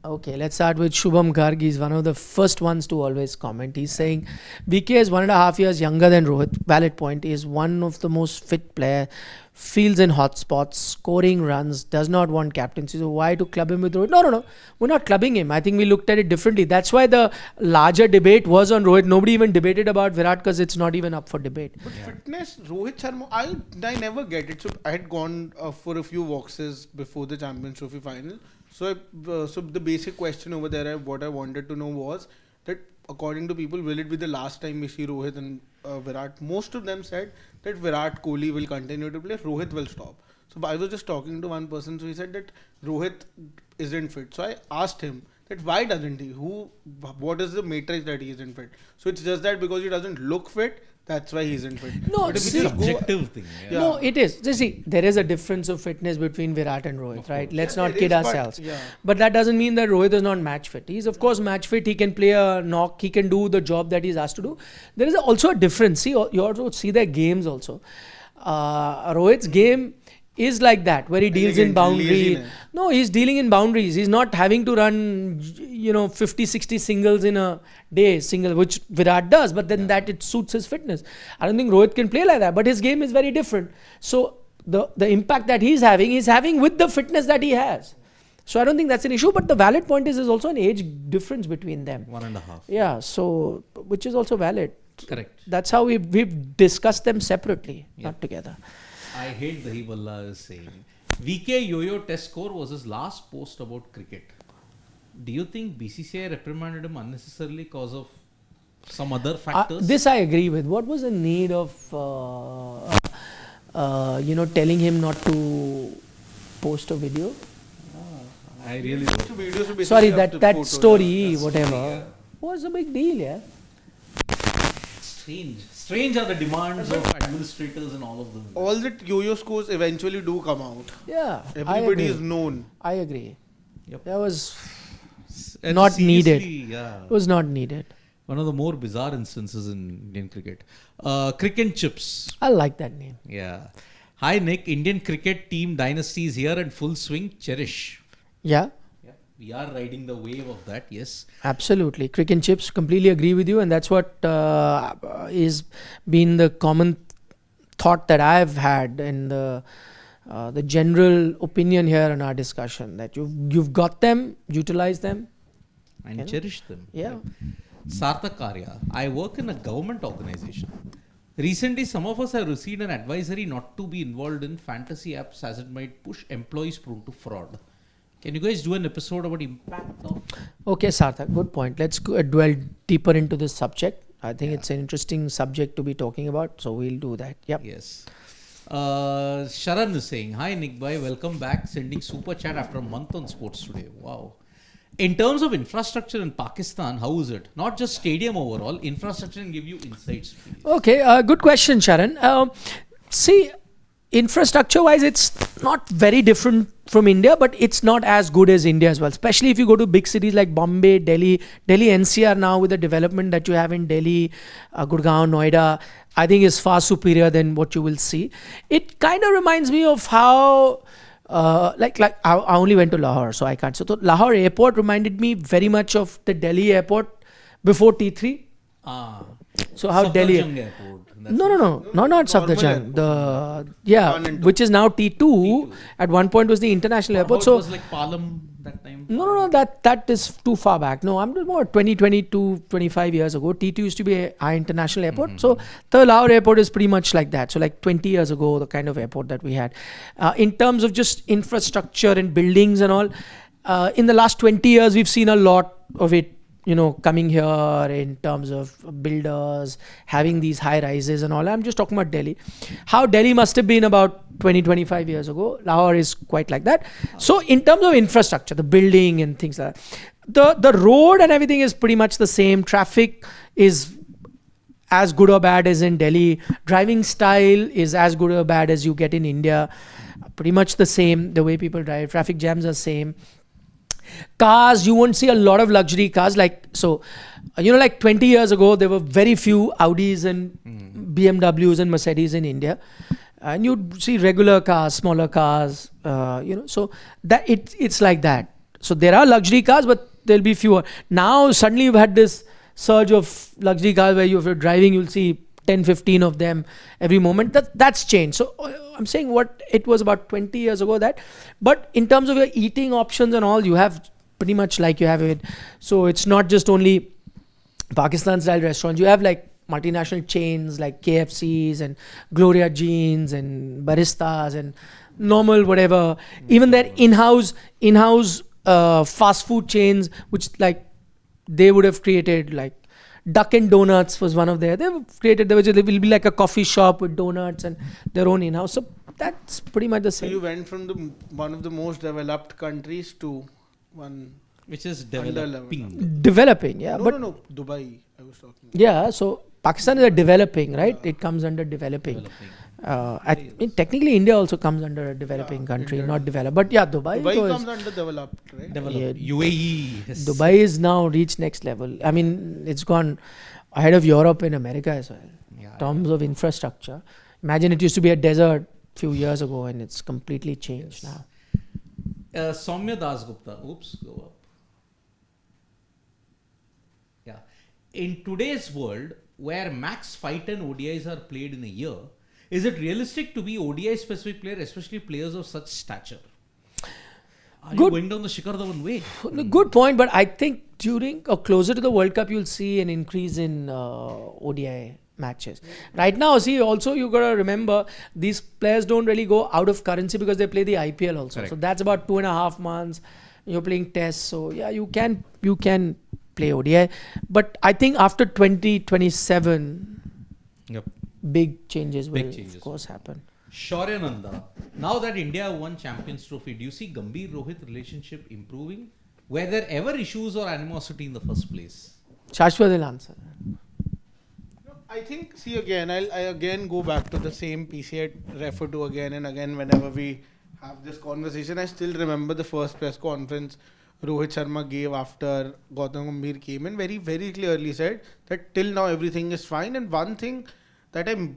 Okay, let's start with Shubham Garg. He's one of the first ones to always comment. He's saying VK is 1.5 years younger than Rohit. Valid point. He is one of the most fit player. Fields in hot spots, scoring runs, does not want captaincy. So why to club him with Rohit? No. We're not clubbing him. I think we looked at it differently. That's why the larger debate was on Rohit. Nobody even debated about Virat because it's not even up for debate. But fitness, Rohit Sharma, I never get it. So I had gone for a few boxes before the Champions Trophy final. So the basic question over there, what I wanted to know was that according to people, will it be the last time we see Rohit and Virat? Most of them said that Virat Kohli will continue to play, Rohit will stop. So I was just talking to one person, so he said that Rohit isn't fit. So I asked him that why doesn't he? What is the matrix that he isn't fit? So it's just that because he doesn't look fit, that's why he isn't fit. No, it's a subjective thing. Yeah. No, it is. See, there is a difference of fitness between Virat and Rohit, right? Let's not kid ourselves. But that doesn't mean that Rohit is not match fit. He's of course match fit. He can play a knock. He can do the job that he's asked to do. There is also a difference. See, you also see their games also. Rohit's game is like that, where he deals in boundaries. No, he's dealing in boundaries. He's not having to run, 50, 60 singles in a day, which Virat does, but then that it suits his fitness. I don't think Rohit can play like that, but his game is very different. So the impact that he's having with the fitness that he has. So I don't think that's an issue, but the valid point is there's also an age difference between them. 1.5. Yeah, so, which is also valid. Correct. That's how we've discussed them separately, not together. I hate the Hiballah is saying. VK Yo-Yo test score was his last post about cricket. Do you think BCCI reprimanded him unnecessarily because of some other factors? This I agree with. What was the need of, telling him not to post a video? I really don't. Sorry, that story, whatever, was a big deal, yeah. Strange are the demands of administrators and all of them. All the yo-yo scores eventually do come out. Yeah. Everybody is known. I agree. Yep. That was And not needed. Yeah. It was not needed. one of the more bizarre instances in Indian cricket. Cricket chips. I like that name. Yeah. Hi Nick, Indian cricket team dynasty is here and full swing. Cherish. Yeah. Yeah. We are riding the wave of that. Yes. Absolutely. Cricket chips, completely agree with you. And that's what is been the common thought that I've had in the general opinion here in our discussion, that you've got them, utilize them. And cherish them. Yeah. Sarthak Karya. I work in a government organization. Recently, some of us have received an advisory not to be involved in fantasy apps as it might push employees prone to fraud. Can you guys do an episode about impact of? Okay, Sarthak, good point. Let's dwell deeper into this subject. I think it's an interesting subject to be talking about, so we'll do that. Yep. Yes. Sharan is saying, hi Nick Bhai, welcome back. Sending super chat after a month on Sports Today. Wow. In terms of infrastructure in Pakistan, how is it? Not just stadium overall, infrastructure and give you insights, please. Okay, good question, Sharon. See, infrastructure-wise, it's not very different from India, but it's not as good as India as well. Especially if you go to big cities like Bombay, Delhi NCR now with the development that you have in Delhi, Gurgaon, Noida, I think is far superior than what you will see. It kind of reminds me of how... like I only went to Lahore, so I can't. So Lahore airport reminded me very much of the Delhi airport before T3. So how Delhi Airport. No, not Safdarjung. Which is now T2. At one point was the international airport. So it So was like Palam that time. no, that is too far back. No, I'm more 22, 25 years ago. T2 used to be our international airport. So the Lahore airport is pretty much like that. So like 20 years ago, the kind of airport that we had. In terms of just infrastructure and buildings and all, in the last 20 years, we've seen a lot of it, coming here in terms of builders, having these high rises and all. I'm just talking about Delhi. How Delhi must have been about 20, 25 years ago. Lahore is quite like that. So in terms of infrastructure, the building and things like that, the road and everything is pretty much the same. Traffic is as good or bad as in Delhi. Driving style is as good or bad as you get in India. Pretty much the same. The way people drive, traffic jams are same. Cars, you won't see a lot of luxury cars. Like 20 years ago, there were very few Audis and BMWs and Mercedes in India. And you'd see regular cars, smaller cars, so that it's like that. So there are luxury cars, but there'll be fewer. Now, suddenly you've had this surge of luxury cars where if you're driving, you'll see 10, 15 of them every moment. That's changed. So I'm saying what it was about 20 years ago that, but in terms of your eating options and all, you have pretty much like you have it. So it's not just only Pakistan style restaurants. You have like multinational chains like KFCs and Gloria Jeans and Baristas and normal whatever. Even their in-house fast food chains, which like they would have created, like Duck and Donuts was one of they've created, there will be like a coffee shop with donuts and their own in-house. So that's pretty much the same. So you went from one of the most developed countries to one which is developing. Developing, yeah. No, Dubai, I was talking about. Yeah, so Pakistan is a developing, right? It comes under developing. Technically, India also comes under a developing country, not developed. But yeah, Dubai comes under developed, right? Yeah. UAE. Yes. Dubai is now reached next level. I mean, it's gone ahead of Europe and America as well. In terms of infrastructure. Imagine it used to be a desert a few years ago and it's completely changed now. Soumya Dasgupta. Oops, go up. Yeah. In today's world, where max 5-10 ODIs are played in a year, is it realistic to be ODI specific player, especially players of such stature? Are you going down the Shikhar Dhawan way? Good point, but I think during or closer to the World Cup, you'll see an increase in ODI matches. Right now, see, also you got to remember, these players don't really go out of currency because they play the IPL also. Correct. So that's about 2.5 months. You're playing tests. So yeah, you can play ODI. But I think after 2027, big changes will of course happen. Shauryananda, now that India won Champions Trophy, do you see Gambhir Rohit relationship improving? Were there ever issues or animosity in the first place? Shashwat will answer. I think, see again, I again go back to the same PC I refer to again and again whenever we have this conversation. I still remember the first press conference Rohit Sharma gave after Gautam Gambhir came in very, very clearly said that till now everything is fine. And one thing that I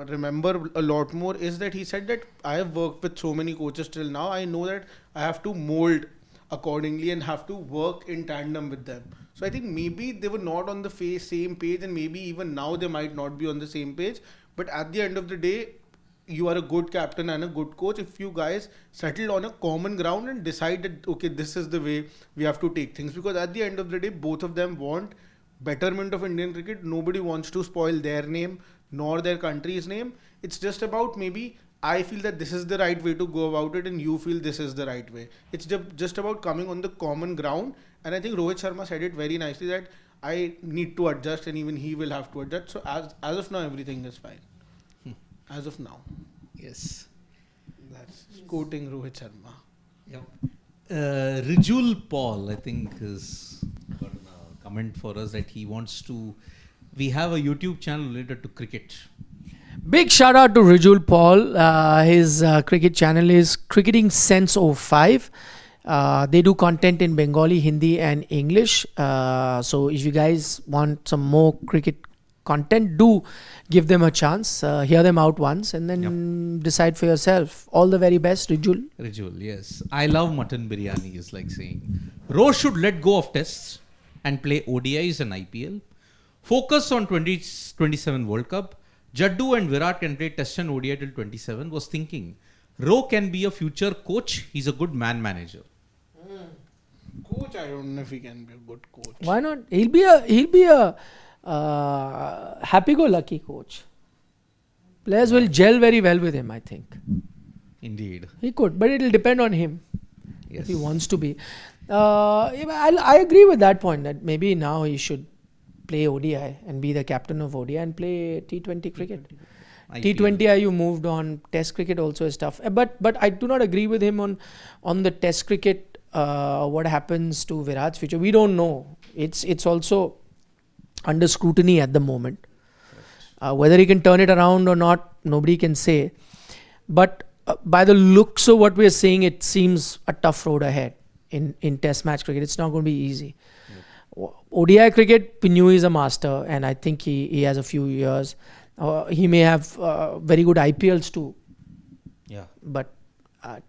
remember a lot more is that he said that I have worked with so many coaches till now. I know that I have to mold accordingly and have to work in tandem with them. So I think maybe they were not on the same page, and maybe even now they might not be on the same page. But at the end of the day, you are a good captain and a good coach if you guys settle on a common ground and decide that okay, this is the way we have to take things, because at the end of the day both of them want betterment of Indian cricket. Nobody wants to spoil their name nor their country's name. It's just about maybe I feel that this is the right way to go about it and you feel this is the right way. It's just about coming on the common ground, and I think Rohit Sharma said it very nicely that I need to adjust and even he will have to adjust. So as of now everything is fine. As of now. Yes. That's quoting Rohit Sharma. Yep. Rijul Paul, I think, has got a comment for us that he wants to. We have a YouTube channel related to cricket. Big shout out to Rijul Paul. His cricket channel is Cricketing Sense 05. They do content in Bengali, Hindi, and English. So if you guys want some more cricket content, do give them a chance. Hear them out once and then decide for yourself. All the very best, Rijul. Rijul, yes. I love mutton biryani, is like saying. Rowe should let go of tests and play ODIs and IPL. Focus on 2027 World Cup. Jaddu and Virat can play test and ODI till 27. Was thinking, Rowe can be a future coach. He's a good manager. Coach, I don't know if he can be a good coach. Why not? He'll be a happy-go-lucky coach. Players will gel very well with him, I think. Indeed. He could, but it'll depend on him Yes. if he wants to be. I agree with that point that maybe now he should play ODI and be the captain of ODI and play T20 cricket. IPL. T20I you moved on. Test cricket also is tough. But I do not agree with him on the Test cricket. What happens to Virat's future? We don't know. It's also under scrutiny at the moment. Whether he can turn it around or not, nobody can say. But by the looks of what we're seeing, it seems a tough road ahead in Test match cricket. It's not going to be easy. ODI cricket, we knew he's a master, and I think he has a few years. He may have very good IPLs too. Yeah. But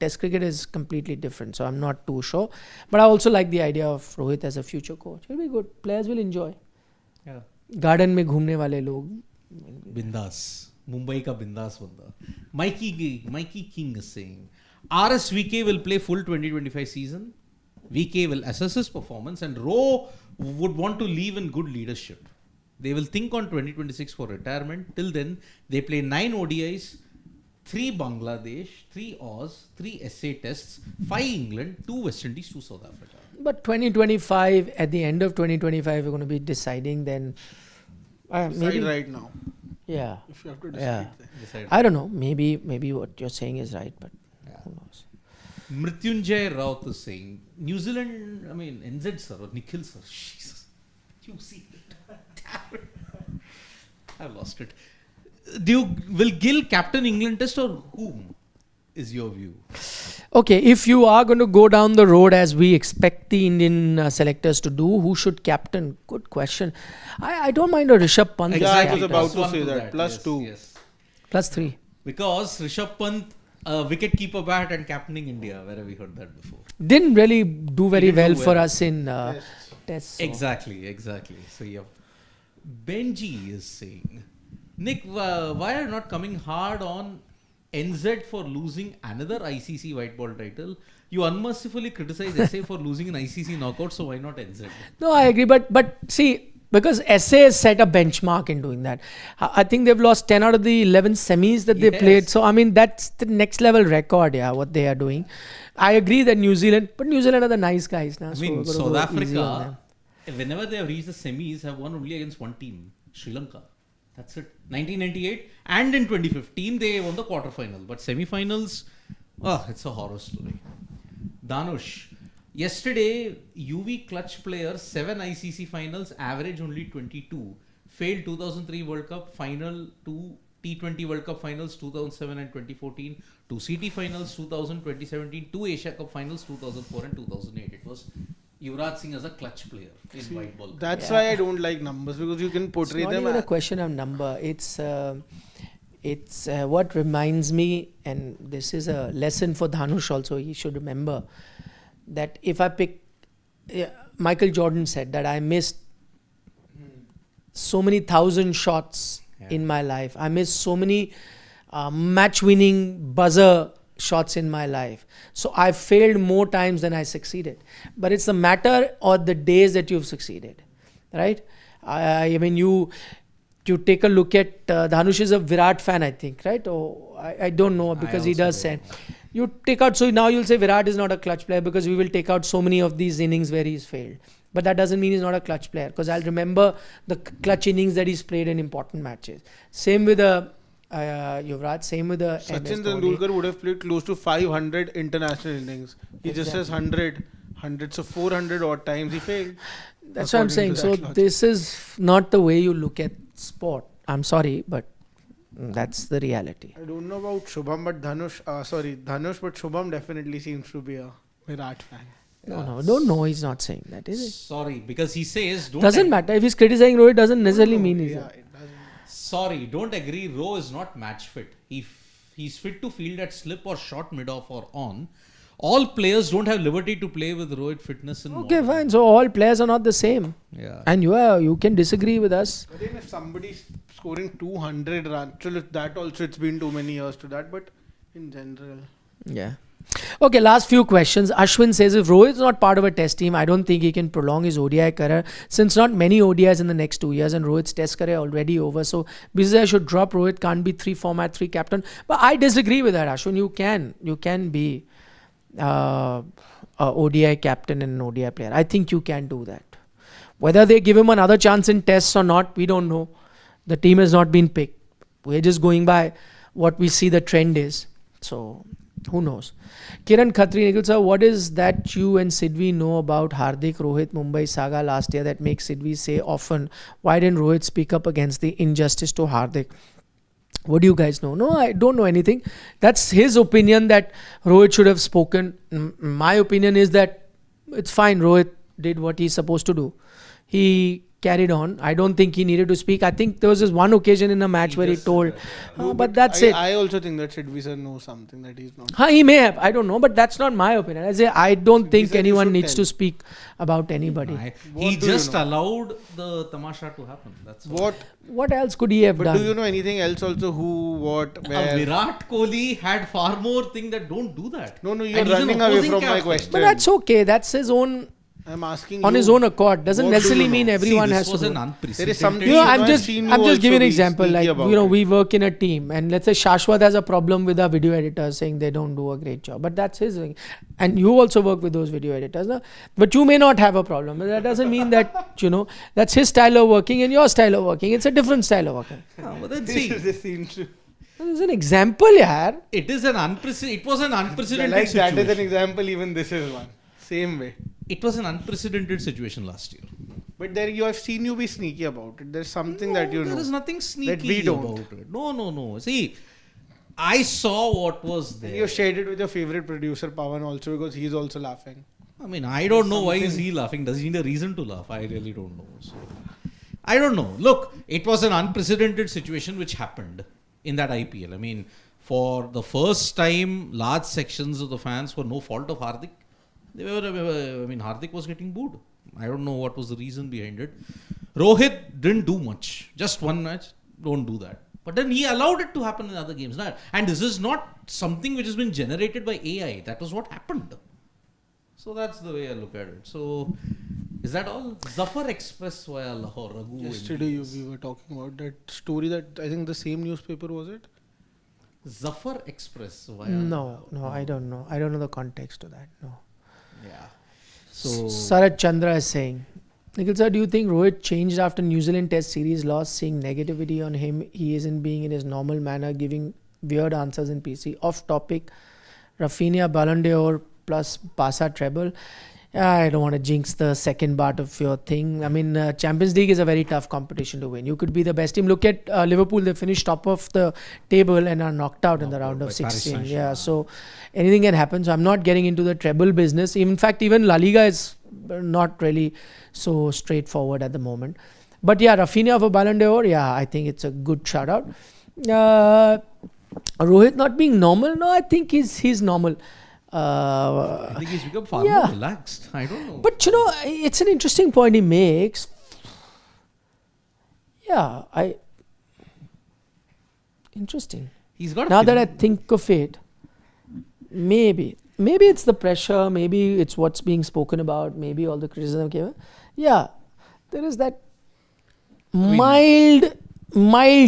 Test cricket is completely different, so I'm not too sure. But I also like the idea of Rohit as a future coach. It'll be good. Players will enjoy. Yeah. Garden में घूमने वाले लोग. Bindas. Mumbai ka Bindas banda. Mikey King is saying, RSVK will play full 2025 season. VK will assess his performance and Rowe would want to leave in good leadership. They will think on 2026 for retirement. Till then, they play 9 ODIs, 3 Bangladesh, 3 Oz, 3 SA tests, 5 England, 2 West Indies, 2 South Africa. But 2025, at the end of 2025, we're going to be deciding then. Maybe right now. Yeah. If you have to decide. Yeah. I don't know. Maybe what you're saying is right, but who knows? Mrityunjay Raut is saying, New Zealand, I mean, NZ sir or Nikhil sir. Jesus. You see it. Damn it. I've lost it. Will Gill captain England test or whom is your view? Okay, if you are going to go down the road as we expect the Indian selectors to do, who should captain? Good question. I don't mind a Rishabh Pant. Yeah, I was Exactly. about Plus to say one that. Plus yes, 2. Yes. +3. Because Rishabh Pant, wicket keeper bat and captaining India. Where have we heard that before? Didn't really do very Didn't well do for well. us in tests. So. Exactly. So, yeah. Benji is saying, Nick, why are you not coming hard on NZ for losing another ICC white ball title? You unmercifully criticize SA for losing an ICC knockout, so why not NZ? No, I agree. But see, because SA has set a benchmark in doing that. I think they've lost 10 out of the 11 semis that they Yes. played. So, I mean, that's the next level record, what they are doing. I agree that New Zealand are the nice guys now. I mean, so South go easy on Africa, whenever they have reached the semis, have won only against one team, Sri Lanka. That's it. 1998 and in 2015 they won the quarterfinal, but semi-finals, it's a horror story. Danush, yesterday UV clutch player 7 ICC finals, average only 22, failed 2003 World Cup final to T20 World Cup finals 2007 and 2014, 2 CT finals 2000, 2017, 2 Asia Cup finals 2004 and 2008. It was Yuvraj Singh as a clutch player in white ball. That's why I don't like numbers, because you can portray It's not them even a question of number. It's what reminds me, and this is a lesson for Dhanush also. He should remember that if I pick, Michael Jordan said that I missed so many thousand shots in my life. I missed so many match-winning buzzer shots in my life. So I failed more times than I succeeded. But it's the matter of the days that you've succeeded, right? I mean, you take a look at Dhanush is a Virat fan, I think, right? Oh, I don't know, because he does send. You take out, so now you'll say Virat is not a clutch player because we will take out so many of these innings where he's failed. But that doesn't mean he's not a clutch player, because I'll remember the clutch innings that he's played in important matches. Same with Yuvraj, same with the Sachin Tendulkar would have played close to 500 international innings. He just has 100, so 400 odd times he failed. That's what I'm saying. So this is not the way you look at sport. I'm sorry, but that's the reality. I don't know about Shubham, but Dhanush, but Shubham definitely seems to be a Virat fan. No, he's not saying that, is it? Sorry, because he says doesn't matter. If he's criticizing Rohit, doesn't necessarily mean he's it doesn't. Sorry, don't agree. Roh is not match fit. He's fit to field at slip or short mid-off or on. All players don't have liberty to play with Rohit fitness and okay, fine. So all players are not the same. Yeah. And you can disagree with us. But then if somebody's scoring 200 runs, that also, it's been too many years to that. But in general. Yeah. Okay, last few questions. Ashwin says, if Rohit is not part of a test team, I don't think he can prolong his ODI career, since not many ODIs in the next 2 years and Rohit's test career already over. So BCCI should drop Rohit, can't be 3 format, 3 captain. But I disagree with that, Ashwin. You can be a ODI captain and an ODI player. I think you can do that. Whether they give him another chance in tests or not, we don't know. The team has not been picked. We're just going by what we see the trend is. So who knows? Kiran Khatri, Nikhil sir, what is that you and Sidvi know about Hardik Rohit Mumbai saga last year that makes Sidvi say often, why didn't Rohit speak up against the injustice to Hardik? What do you guys know? No, I don't know anything. That's his opinion that Rohit should have spoken. My opinion is that it's fine. Rohit did what he's supposed to do. He carried on. I don't think he needed to speak. I think there was this one occasion in a match where he told, but that's it. I also think that Sidvi sir knows something that he's not. He may have. I don't know, but that's not my opinion. I don't think anyone needs to speak about anybody. He just allowed the tamasha to happen. That's What else could he have done? But do you know anything else also? Who, what, where? Virat Kohli had far more thing that don't do that. No, you're running away from my question. But that's okay. That's his own. I'm asking on his own accord. Doesn't necessarily mean everyone has to do. There is something. I'm just giving an example. Like, we work in a team, and let's say Shashwat has a problem with our video editors saying they don't do a great job. But that's his thing. And you also work with those video editors, no? But you may not have a problem. But that doesn't mean that that's his style of working and your style of working. It's a different style of working. But then see, this seems to. It's an example, yaar. It was an unprecedented Like situation. that is an example. Even this is one. Same way. It was an unprecedented situation last year. But there I've seen you be sneaky about it. There's something that you know. There is nothing sneaky that we don't. about it. No. See, I saw what was there. You shared it with your favorite producer, Pawan, also, because he's also laughing. I mean, I don't know why is he laughing. Does he need a reason to laugh? I really don't know. So, I don't know. Look, it was an unprecedented situation which happened in that IPL. I mean, for the first time, large sections of the fans were no fault of Hardik. Hardik was getting booed. I don't know what was the reason behind it. Rohit didn't do much. Just one match. Don't do that. But then he allowed it to happen in other games. And this is not something which has been generated by AI. That was what happened. So that's the way I look at it. So is that all? Zafar Express via Lahore. Yesterday we were talking about that story that I think the same newspaper, was it? Zafar Express via No, I don't know. I don't know the context to that. No. Yeah. So Sarat Chandra is saying, Nikhil sir, do you think Rohit changed after New Zealand Test series loss, seeing negativity on him? He isn't being in his normal manner, giving weird answers in PC. Off topic, Rafinha Ballon d'Or plus Pasa treble. I don't want to jinx the second part of your thing. I mean, Champions League is a very tough competition to win. You could be the best team. Look at Liverpool; they finished top of the table and are knocked out in the round of by Paris 16. Saint-Germain. Yeah, so anything can happen. So I'm not getting into the treble business. In fact, even La Liga is not really so straightforward at the moment. But yeah, Rafinha for Ballon d'Or. Yeah, I think it's a good shout out. Rohit not being normal. No, I think he's normal. I think he's become far yeah. more relaxed. I don't know. But you know, it's an interesting point he makes. Yeah, interesting. He's got a Now that I feeling- think of it, maybe it's the pressure, maybe it's what's being spoken about, maybe all the criticism came. Yeah, there is that mild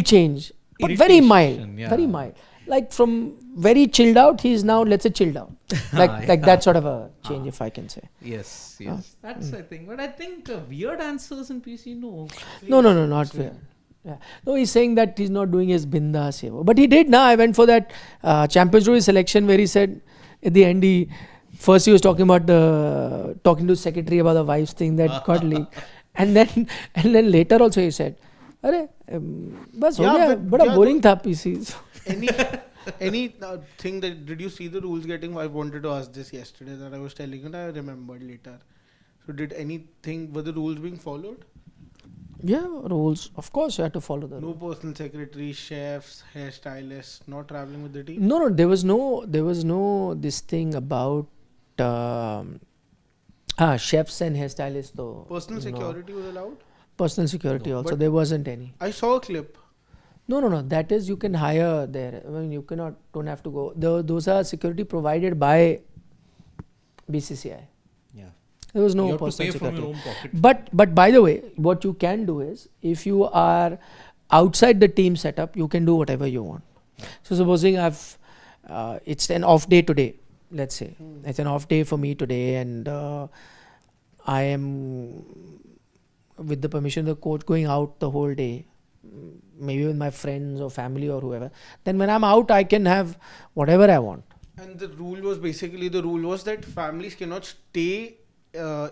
change, but very mild, Irritation, yeah. very mild. Like from very chilled out, he's now, let's say, chilled out. Like that sort of a change, if I can say. Yes. That's I think. But I think weird answers in PC, no. No, not fair. Yeah. No, he's saying that he's not doing his bindas here. But he did now. I went for that Champions Trophy selection where he said at the end, first he was talking to the secretary about the wives thing that got leaked. And then later also he said, "Arey, bas ho gaya, bada boring tha PC." Any thing that did you see the rules getting? I wanted to ask this yesterday that I was telling you and I remembered later. So were the rules being followed? Yeah, rules. Of course, you have to follow the No rules. personal secretary, chefs, hairstylists, not traveling with the team. No, there was no this thing about chefs and hairstylists though. Personal No. security was allowed. Personal security No, also. but- There wasn't any. I saw a clip. No. That is, you can hire there. I mean, you don't have to go. Those are security provided by BCCI. Yeah. There was no You have to personal pay from security. your own pocket. But by the way, what you can do is, if you are outside the team setup, you can do whatever you want. So supposing it's an off day today, let's say. It's an off day for me today and I am, with the permission of the coach, going out the whole day, maybe with my friends or family or whoever. Then when I'm out, I can have whatever I want. And the rule was that families cannot stay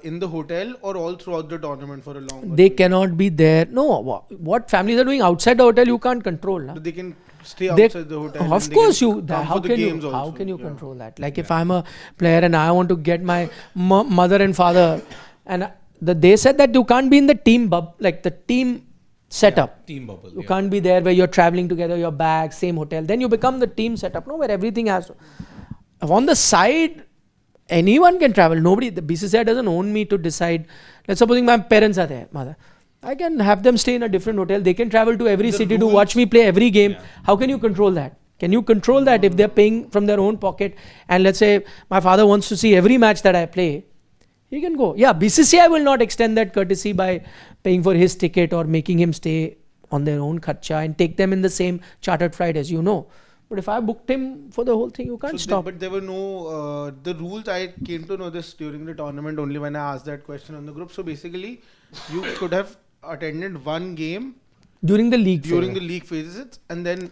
in the hotel or all throughout the tournament for a long They period. cannot be there. No, what families are doing outside the hotel, you can't control. Na? But they can stay They- outside the hotel. Of and they course, can come how for the can games you? How also. can you Yeah. control that? Like if I'm a player and I want to get my mother and father, and they said that you can't be in the team like the team setup. Team bubble. You can't be there where you're traveling together, your bag, same hotel. Then you become the team setup, no, where everything has to. On the side, anyone can travel. The BCCI doesn't own me to decide. Let's supposing my parents are there, mother. I can have them stay in a different hotel. They can travel to every The city to rules- watch me play every game. Yeah. How can you control that? Can you control that if they're paying from their own pocket? And let's say my father wants to see every match that I play, he can go. Yeah, BCCI will not extend that courtesy by paying for his ticket or making him stay on their own kharcha and take them in the same chartered flight, as you know. But if I booked him for the whole thing, you can't stop. But there were no the rules. I came to know this during the tournament only when I asked that question on the group. So basically, you could have attended one game During the league during phase. the league phases, and then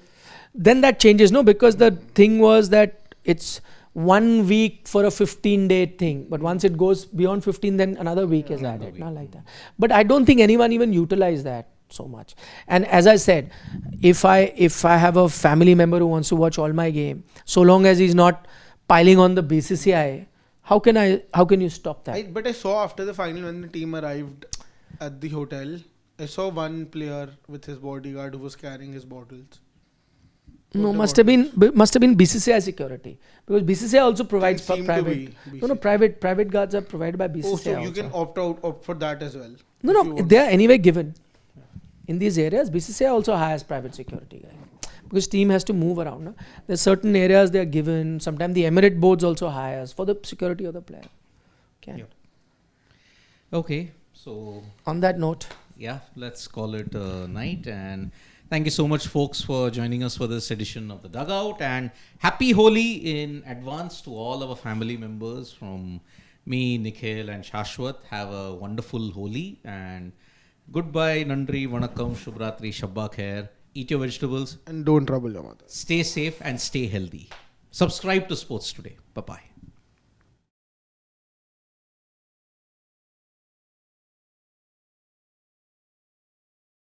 Then that changes, no? Because the thing was that it's 1 week for a 15-day thing. But once it goes beyond 15, then another week is added. Not like that. But I don't think anyone even utilized that so much. And as I said, if I have a family member who wants to watch all my game, so long as he's not piling on the BCCI, how can you stop that? But I saw after the final when the team arrived at the hotel, I saw one player with his bodyguard who was carrying his bottles. No, Water must have been BCCI security, because BCCI also provides seem to private. be No, private guards are provided by BCCI. Oh, so you also. can opt for that as well. if you No, want. they are anyway given. In these areas, BCCI also hires private security guy, because team has to move around. No? There's certain areas they are given. Sometimes the Emirate boards also hires for the security of the player. Okay. Yeah. Okay. So On that note, yeah, let's call it a night. And thank you so much, folks, for joining us for this edition of the Dugout. And happy Holi in advance to all our family members from me, Nikhil, and Shashwat. Have a wonderful Holi. And goodbye, Nandri, Vanakkam, Shubhratri, Shabba Khair. Eat your vegetables. And don't trouble your mother. Stay safe and stay healthy. Subscribe to Sports Today. Bye-bye.